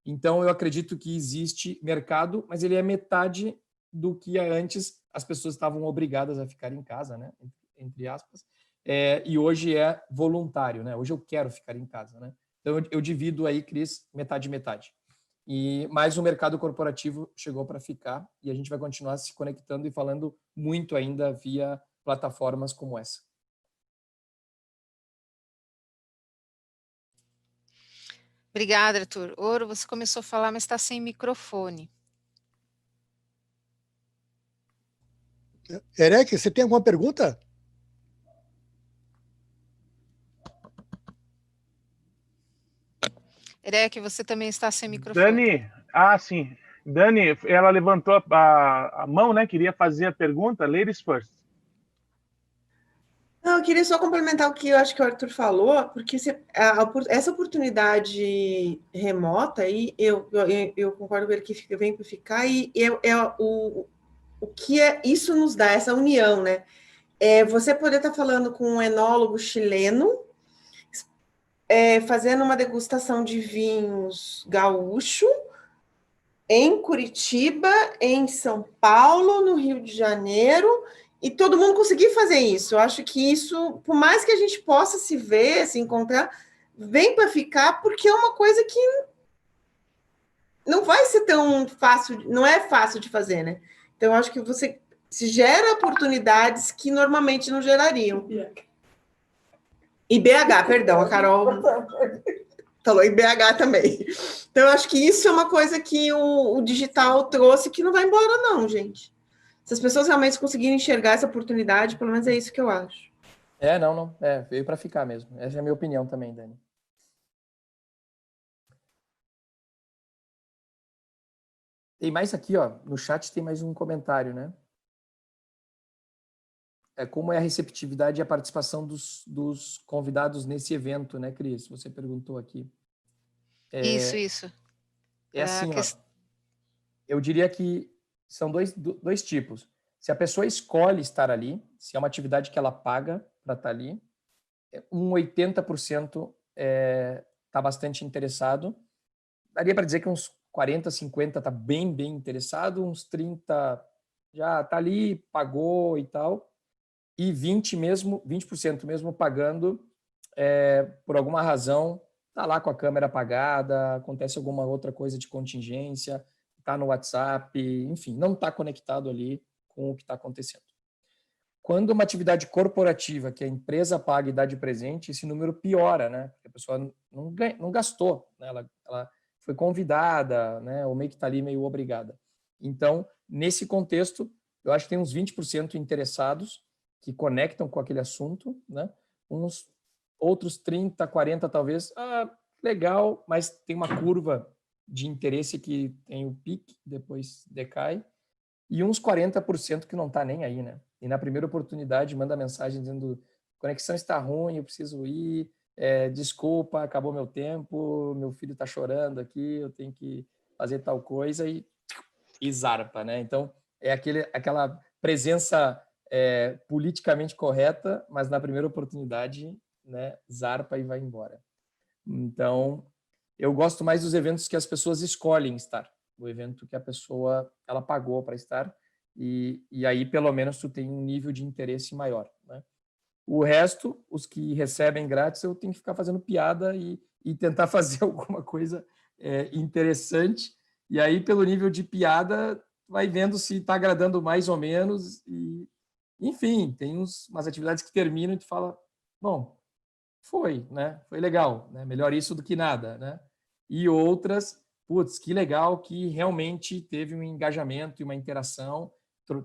Então, eu acredito que existe mercado, mas ele é metade do que antes as pessoas estavam obrigadas a ficar em casa, né? Entre aspas. E hoje é voluntário, né? Hoje eu quero ficar em casa, né? Então, eu divido aí, Cris, metade-metade. Mas o mercado corporativo chegou para ficar e a gente vai continuar se conectando e falando muito ainda via plataformas como essa. Obrigada, Arthur. Ouro, você começou a falar, mas está sem microfone. Erec, você tem alguma pergunta? Erec, você também está sem microfone. Dani, sim. Dani, ela levantou a mão, né? Queria fazer a pergunta. Ladies first. Não, eu queria só complementar o que eu acho que o Arthur falou, porque essa oportunidade remota, aí eu concordo com ele que vem para ficar, e o que isso nos dá, essa união, né? Você poder estar falando com um enólogo chileno, fazendo uma degustação de vinhos gaúcho, em Curitiba, em São Paulo, no Rio de Janeiro, e todo mundo conseguir fazer isso. Eu acho que isso, por mais que a gente possa se ver, se encontrar, vem para ficar, porque é uma coisa que não vai ser tão fácil, não é fácil de fazer, né? Então, eu acho que você se gera oportunidades que normalmente não gerariam. IBH, perdão, a Carol falou IBH também. Então, eu acho que isso é uma coisa que o digital trouxe que não vai embora, não, gente. Se as pessoas realmente conseguirem enxergar essa oportunidade, pelo menos é isso que eu acho. Não. Veio para ficar mesmo. Essa é a minha opinião também, Dani. Tem mais aqui, ó, no chat tem mais um comentário, né? Como é a receptividade e a participação dos convidados nesse evento, né, Cris? Você perguntou aqui. Isso. É assim, ó, eu diria que são dois tipos. Se a pessoa escolhe estar ali, se é uma atividade que ela paga para estar ali, 80% está bastante interessado. Daria para dizer que uns 40, 50 está bem interessado, uns 30 já está ali, pagou e tal, e 20% mesmo pagando por alguma razão, está lá com a câmera apagada, acontece alguma outra coisa de contingência, está no WhatsApp, enfim, não está conectado ali com o que está acontecendo. Quando uma atividade corporativa que a empresa paga e dá de presente, esse número piora, né? Porque a pessoa não gastou, né? Ela foi convidada, né? Ou meio que está ali meio obrigada. Então, nesse contexto, eu acho que tem uns 20% interessados que conectam com aquele assunto, né? Uns outros 30, 40 talvez, legal, mas tem uma curva de interesse que tem o pique, depois decai, e uns 40% que não está nem aí, né? E na primeira oportunidade manda mensagem dizendo: conexão está ruim, eu preciso ir, desculpa, acabou meu tempo, meu filho está chorando aqui, eu tenho que fazer tal coisa, e zarpa, né? Então, é aquela presença politicamente correta, mas na primeira oportunidade, né, zarpa e vai embora. Então, eu gosto mais dos eventos que as pessoas escolhem estar, o evento que a pessoa ela pagou para estar, e aí pelo menos tu tem um nível de interesse maior, né? O resto, os que recebem grátis, eu tenho que ficar fazendo piada e tentar fazer alguma coisa interessante, e aí pelo nível de piada vai vendo se está agradando mais ou menos, e enfim, tem umas atividades que terminam e tu fala, bom, foi, né? Foi legal, né? Melhor isso do que nada, né? E outras, putz, que legal que realmente teve um engajamento e uma interação,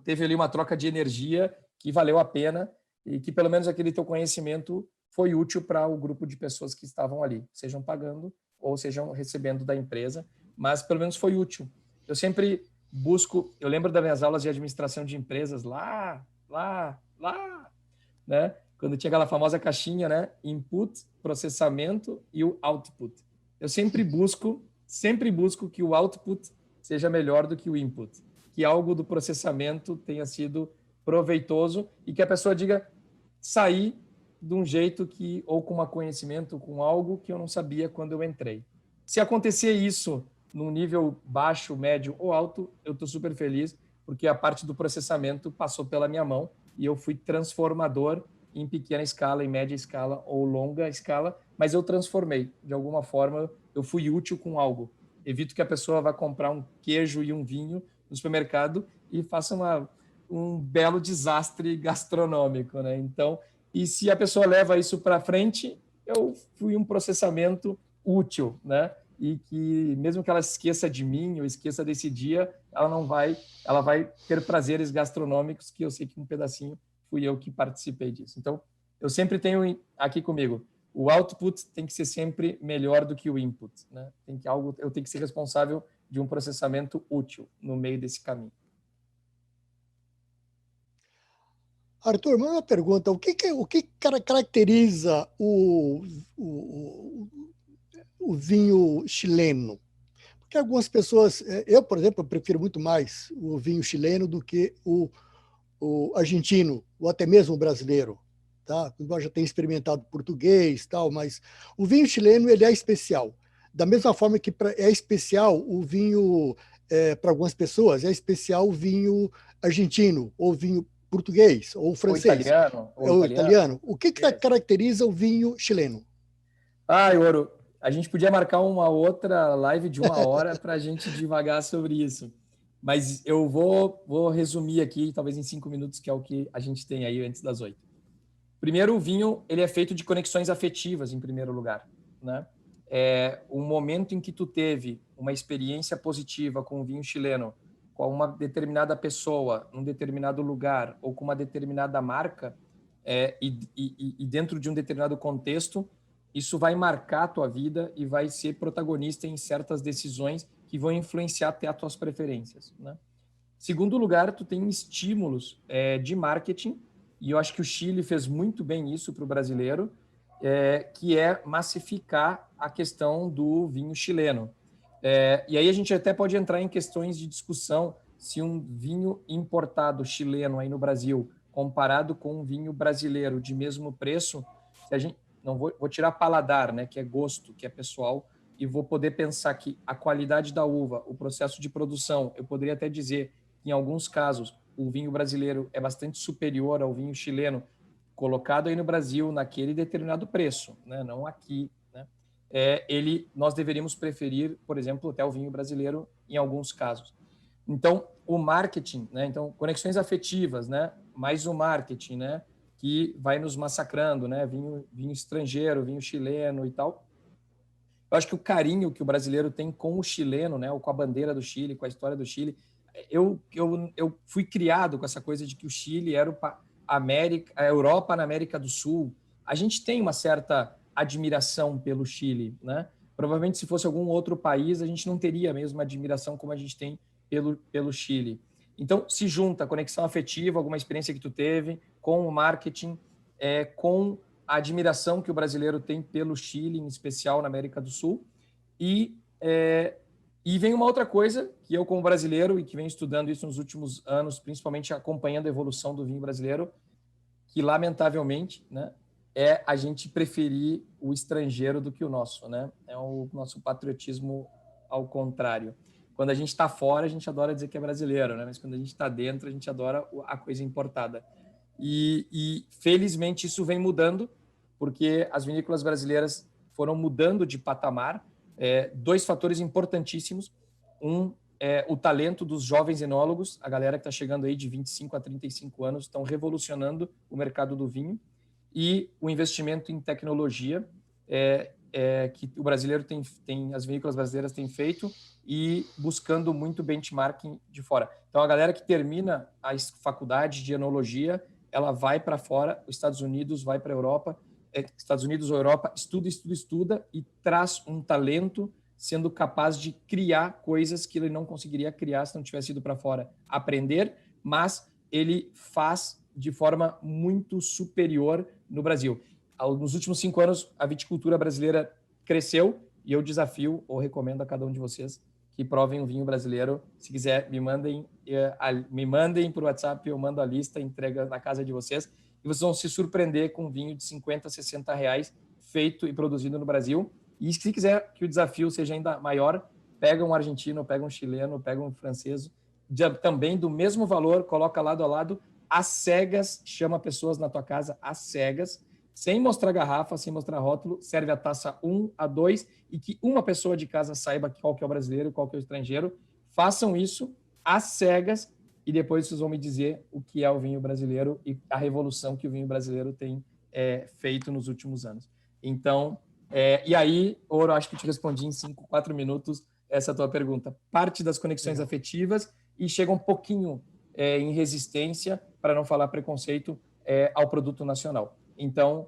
teve ali uma troca de energia que valeu a pena e que pelo menos aquele teu conhecimento foi útil para o grupo de pessoas que estavam ali, sejam pagando ou sejam recebendo da empresa, mas pelo menos foi útil. Eu sempre busco, eu lembro das minhas aulas de administração de empresas lá, né? Quando tinha aquela famosa caixinha, né? Input, processamento e o output. Eu sempre busco que o output seja melhor do que o input, que algo do processamento tenha sido proveitoso e que a pessoa diga, sair de um jeito que, ou com um conhecimento, com algo que eu não sabia quando eu entrei. Se acontecer isso num nível baixo, médio ou alto, eu estou super feliz, porque a parte do processamento passou pela minha mão e eu fui transformador em pequena escala, em média escala ou longa escala, mas eu transformei. De alguma forma, eu fui útil com algo. Evito que a pessoa vá comprar um queijo e um vinho no supermercado e faça um belo desastre gastronômico, né? Então, e se a pessoa leva isso para frente, eu fui um processamento útil, né? E que mesmo que ela esqueça de mim ou esqueça desse dia, ela vai ter prazeres gastronômicos que eu sei que um pedacinho fui eu que participei disso. Então, eu sempre tenho aqui comigo, o output tem que ser sempre melhor do que o input, né? Eu tenho que ser responsável de um processamento útil no meio desse caminho. Arthur, uma pergunta, o que caracteriza o vinho chileno? Porque algumas pessoas, eu, por exemplo, prefiro muito mais o vinho chileno do que o argentino, ou até mesmo o brasileiro, tá? Eu já tenho experimentado português, tal, mas o vinho chileno ele é especial. Da mesma forma que é especial o vinho, para algumas pessoas, é especial o vinho argentino ou vinho português ou Ou francês, italiano. ou italiano. O que caracteriza o vinho chileno? Ouro, a gente podia marcar uma outra live de 1 hora para a gente divagar sobre isso. Mas eu vou resumir aqui, talvez em 5 minutos, que é o que a gente tem aí antes das 8. Primeiro, o vinho ele é feito de conexões afetivas, em primeiro lugar, né? O momento em que tu teve uma experiência positiva com o vinho chileno, com uma determinada pessoa, num determinado lugar, ou com uma determinada marca, e dentro de um determinado contexto, isso vai marcar a tua vida e vai ser protagonista em certas decisões que vão influenciar até as tuas preferências, né? Segundo lugar, tu tem estímulos de marketing, e eu acho que o Chile fez muito bem isso para o brasileiro, que é massificar a questão do vinho chileno. E aí a gente até pode entrar em questões de discussão se um vinho importado chileno aí no Brasil, comparado com um vinho brasileiro de mesmo preço, se a gente, não vou tirar paladar, né, que é gosto, que é pessoal, e vou poder pensar que a qualidade da uva, o processo de produção, eu poderia até dizer que em alguns casos o vinho brasileiro é bastante superior ao vinho chileno, colocado aí no Brasil naquele determinado preço, né? Não aqui, né? Nós deveríamos preferir, por exemplo, até o vinho brasileiro em alguns casos. Então, o marketing, né? Então, conexões afetivas, né? Mais o marketing, né? Que vai nos massacrando, né? Vinho estrangeiro, vinho chileno e tal. Eu acho que o carinho que o brasileiro tem com o chileno, né? Ou com a bandeira do Chile, com a história do Chile. Eu fui criado com essa coisa de que o Chile era a Europa na América do Sul. A gente tem uma certa admiração pelo Chile, né? Provavelmente, se fosse algum outro país, a gente não teria a mesma admiração como a gente tem pelo Chile. Então, se junta a conexão afetiva, alguma experiência que tu teve, com o marketing, com a admiração que o brasileiro tem pelo Chile, em especial na América do Sul, e vem uma outra coisa que eu, como brasileiro, e que venho estudando isso nos últimos anos, principalmente acompanhando a evolução do vinho brasileiro, que, lamentavelmente, né, é a gente preferir o estrangeiro do que o nosso, né? É o nosso patriotismo ao contrário. Quando a gente está fora, a gente adora dizer que é brasileiro, né? Mas quando a gente está dentro, a gente adora a coisa importada. E felizmente isso vem mudando, porque as vinícolas brasileiras foram mudando de patamar. Dois fatores importantíssimos. Um é o talento dos jovens enólogos, a galera que está chegando aí de 25 a 35 anos, estão revolucionando o mercado do vinho, e o investimento em tecnologia que o brasileiro as vinícolas brasileiras têm feito, e buscando muito benchmarking de fora. Então, a galera que termina a faculdade de enologia, ela vai para fora, os Estados Unidos, vai para a Europa, Estados Unidos ou Europa, estuda e traz um talento, sendo capaz de criar coisas que ele não conseguiria criar se não tivesse ido para fora aprender, mas ele faz de forma muito superior no Brasil. Nos últimos 5 anos, a viticultura brasileira cresceu, e eu desafio ou recomendo a cada um de vocês que provem um vinho brasileiro. Se quiser, me mandem por WhatsApp, eu mando a lista, entrega na casa de vocês, e vocês vão se surpreender com um vinho de 50, 60 reais, feito e produzido no Brasil. E se quiser que o desafio seja ainda maior, pega um argentino, pega um chileno, pega um francês, também do mesmo valor, coloca lado a lado, às cegas, chama pessoas na tua casa às cegas, sem mostrar garrafa, sem mostrar rótulo, serve a taça 1, a 2, e que uma pessoa de casa saiba qual que é o brasileiro, qual que é o estrangeiro. Façam isso às cegas, e depois vocês vão me dizer o que é o vinho brasileiro e a revolução que o vinho brasileiro tem feito nos últimos anos. Então, e aí, Ouro, acho que te respondi em 4 minutos essa tua pergunta. Parte das conexões afetivas, e chega um pouquinho em resistência, para não falar preconceito, ao produto nacional. Então,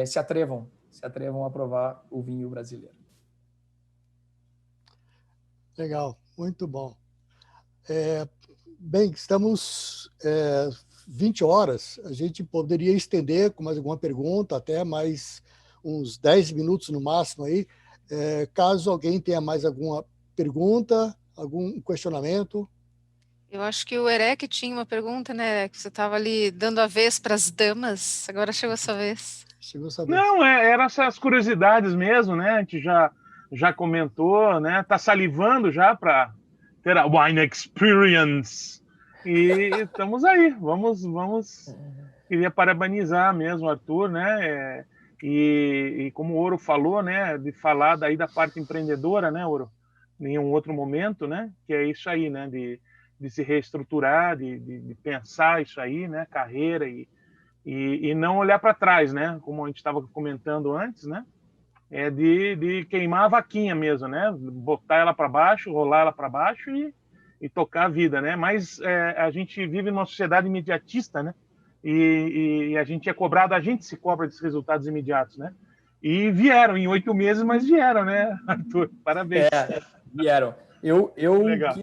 se atrevam a provar o vinho brasileiro. Legal, muito bom. Bem, estamos 20 horas. A gente poderia estender com mais alguma pergunta, até mais uns 10 minutos no máximo aí. Caso alguém tenha mais alguma pergunta, algum questionamento. Eu acho que o Erec tinha uma pergunta, né? Que você estava ali dando a vez para as damas. Agora chegou a sua vez. Chegou a sua vez. Não, eram essas curiosidades mesmo, né? A gente já comentou, né? Tá salivando já para ter a Wine Experience E estamos aí, vamos. Queria parabenizar mesmo o Arthur, né? E como o Ouro falou, né? De falar daí da parte empreendedora, né, Ouro? Em um outro momento, né? Que é isso aí, né? De se reestruturar, de pensar isso aí, né? Carreira e não olhar para trás, né? Como a gente estava comentando antes, né? De queimar a vaquinha mesmo, né? Botar ela para baixo, rolar ela para baixo e tocar a vida, né? Mas a gente vive numa sociedade imediatista, né? E a gente é cobrado, a gente se cobra desses resultados imediatos, né? E vieram em 8 meses, mas vieram, né, Arthur? Parabéns. Vieram. Eu Legal.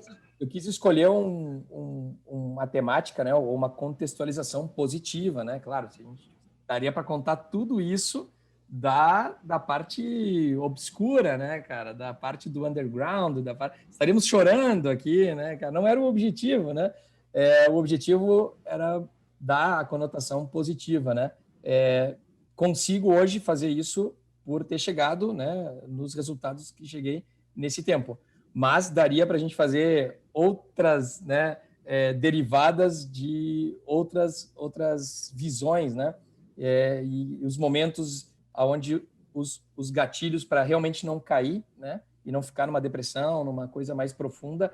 quis escolher uma temática, né? Ou uma contextualização positiva, né? Claro, a gente daria para contar tudo isso da parte obscura, né, cara? Da parte do underground, estaríamos chorando aqui, né, cara? Não era o objetivo, né? O objetivo era dar a conotação positiva, né? Consigo hoje fazer isso por ter chegado, né, nos resultados que cheguei nesse tempo. Mas daria para a gente fazer outras, né, derivadas de outras visões, né? E os momentos onde os gatilhos para realmente não cair, né, e não ficar numa depressão, numa coisa mais profunda,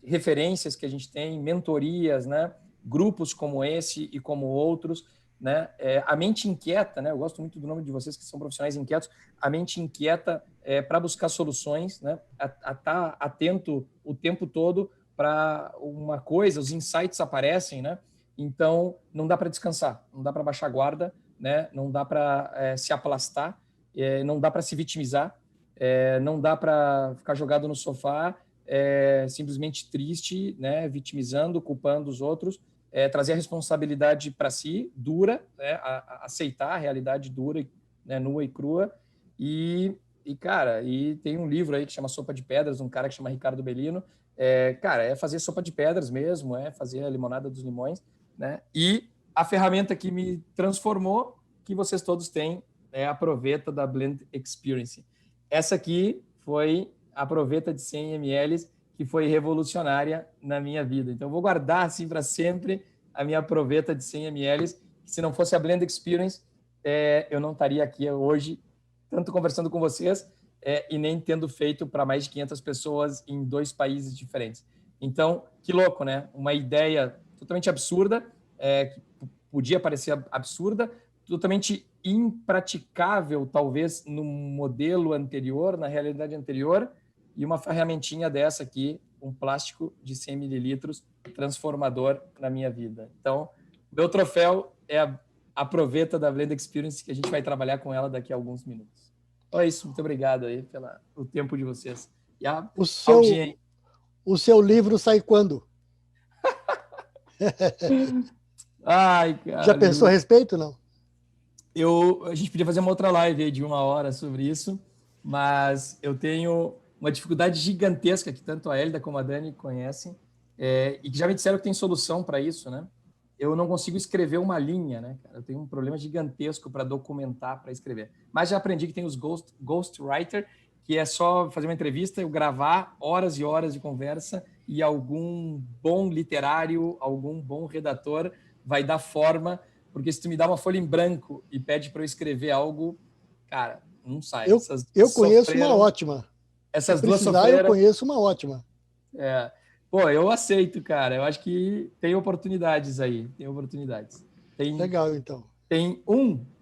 referências que a gente tem, mentorias, né, grupos como esse e como outros, né, a mente inquieta, né, eu gosto muito do nome de vocês que são profissionais inquietos, a mente inquieta para buscar soluções, né, a estar atento o tempo todo para uma coisa, os insights aparecem, né, então não dá para descansar, não dá para baixar a guarda, né? Não dá para se aplastar, não dá para se vitimizar, não dá para ficar jogado no sofá simplesmente triste, né? Vitimizando, culpando os outros, trazer a responsabilidade para si, dura, né? Aceitar a realidade dura, né? Nua e crua. E, cara, tem um livro aí que chama Sopa de Pedras, um cara que chama Ricardo Bellino. Cara, é fazer sopa de pedras mesmo, fazer a limonada dos limões, né? E a ferramenta que me transformou, que vocês todos têm, é a proveta da Blend Experience. Essa aqui foi a proveta de 100 ml, que foi revolucionária na minha vida. Então, eu vou guardar assim para sempre a minha proveta de 100 ml. Se não fosse a Blend Experience, eu não estaria aqui hoje, tanto conversando com vocês e nem tendo feito para mais de 500 pessoas em 2 países diferentes. Então, que louco, né? Uma ideia totalmente absurda, que podia parecer absurda, totalmente impraticável, talvez, no modelo anterior, na realidade anterior, e uma ferramentinha dessa aqui, um plástico de 100 mililitros, transformador na minha vida. Então, meu troféu é a proveta da Blend Experience, que a gente vai trabalhar com ela daqui a alguns minutos. Então é isso, muito obrigado aí pelo tempo de vocês. E o seu livro sai quando? Ai, cara. Já pensou a respeito, não? A gente podia fazer uma outra live aí de 1 hora sobre isso, mas eu tenho uma dificuldade gigantesca que tanto a Hélida como a Dani conhecem, e que já me disseram que tem solução para isso, né? Eu não consigo escrever uma linha, né, cara? Eu tenho um problema gigantesco para documentar, para escrever. Mas já aprendi que tem os ghostwriter, que é só fazer uma entrevista, eu gravar horas e horas de conversa e algum bom literário, algum bom redator vai dar forma, porque se tu me dá uma folha em branco e pede para eu escrever algo, cara, não sai. Eu conheço uma ótima. Essas se duas precisar, sofreram. Eu conheço uma ótima. Pô, eu aceito, cara. Eu acho que tem oportunidades aí. Tem oportunidades. Legal, então.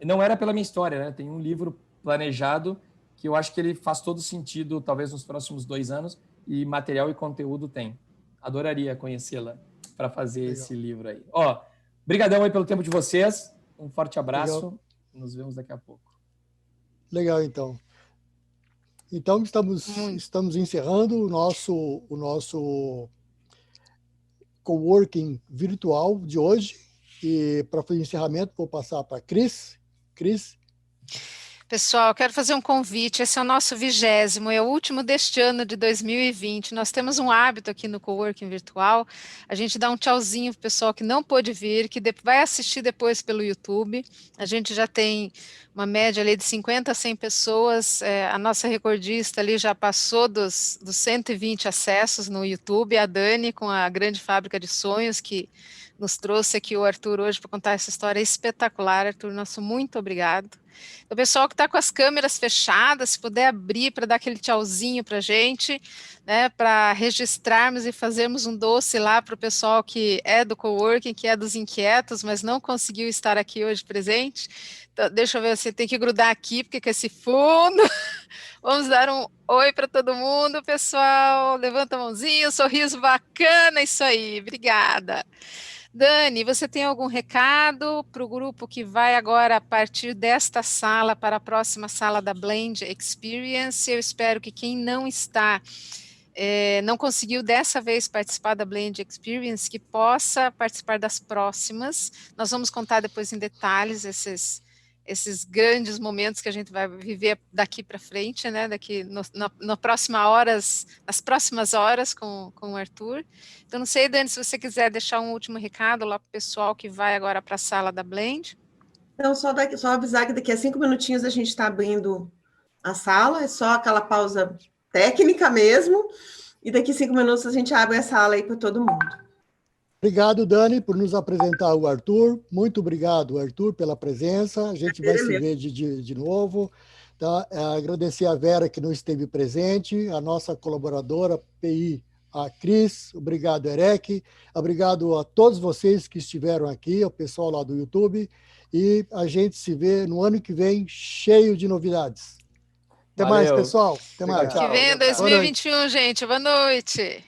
Não era pela minha história, né? Tem um livro planejado que eu acho que ele faz todo sentido, talvez nos próximos 2 anos, e material e conteúdo tem. Adoraria conhecê-la para fazer esse livro aí. Brigadão aí pelo tempo de vocês. Um forte abraço. Legal. Nos vemos daqui a pouco. Legal, então. Então, estamos encerrando o nosso coworking virtual de hoje. E, para fazer o encerramento, vou passar para Cris. Cris? Pessoal, quero fazer um convite. Esse é o nosso 20º, é o último deste ano de 2020. Nós temos um hábito aqui no Coworking Virtual. A gente dá um tchauzinho para o pessoal que não pôde vir, que vai assistir depois pelo YouTube. A gente já tem uma média ali de 50 a 100 pessoas. A nossa recordista ali já passou dos 120 acessos no YouTube. A Dani, com a Grande Fábrica de Sonhos, que nos trouxe aqui o Arthur hoje para contar essa história espetacular. Arthur, nosso muito obrigado. O pessoal que está com as câmeras fechadas, se puder abrir para dar aquele tchauzinho para a gente, né, para registrarmos e fazermos um doce lá para o pessoal que é do coworking, que é dos inquietos, mas não conseguiu estar aqui hoje presente. Então, deixa eu ver, você tem que grudar aqui, porque com esse fundo... Vamos dar um oi para todo mundo, pessoal. Levanta a mãozinha, sorriso bacana, isso aí, obrigada. Dani, você tem algum recado para o grupo que vai agora, a partir desta sala, para a próxima sala da Blend Experience? Eu espero que quem não está, não conseguiu dessa vez participar da Blend Experience, que possa participar das próximas. Nós vamos contar depois em detalhes esses grandes momentos que a gente vai viver daqui para frente, né? Daqui nas próximas horas com o Arthur. Então, não sei, Dani, se você quiser deixar um último recado lá para o pessoal que vai agora para a sala da Blend. Então, só avisar que daqui a 5 minutinhos a gente está abrindo a sala, é só aquela pausa técnica mesmo, e daqui a 5 minutos a gente abre a sala aí para todo mundo. Obrigado, Dani, por nos apresentar o Arthur. Muito obrigado, Arthur, pela presença. A gente vai se ver de novo. Tá? Agradecer a Vera, que não esteve presente, a nossa colaboradora PI, a Cris. Obrigado, Erec. Obrigado a todos vocês que estiveram aqui, ao pessoal lá do YouTube. E a gente se vê no ano que vem, cheio de novidades. Até mais, pessoal. Até mais. Que vem 2021, gente. Boa noite.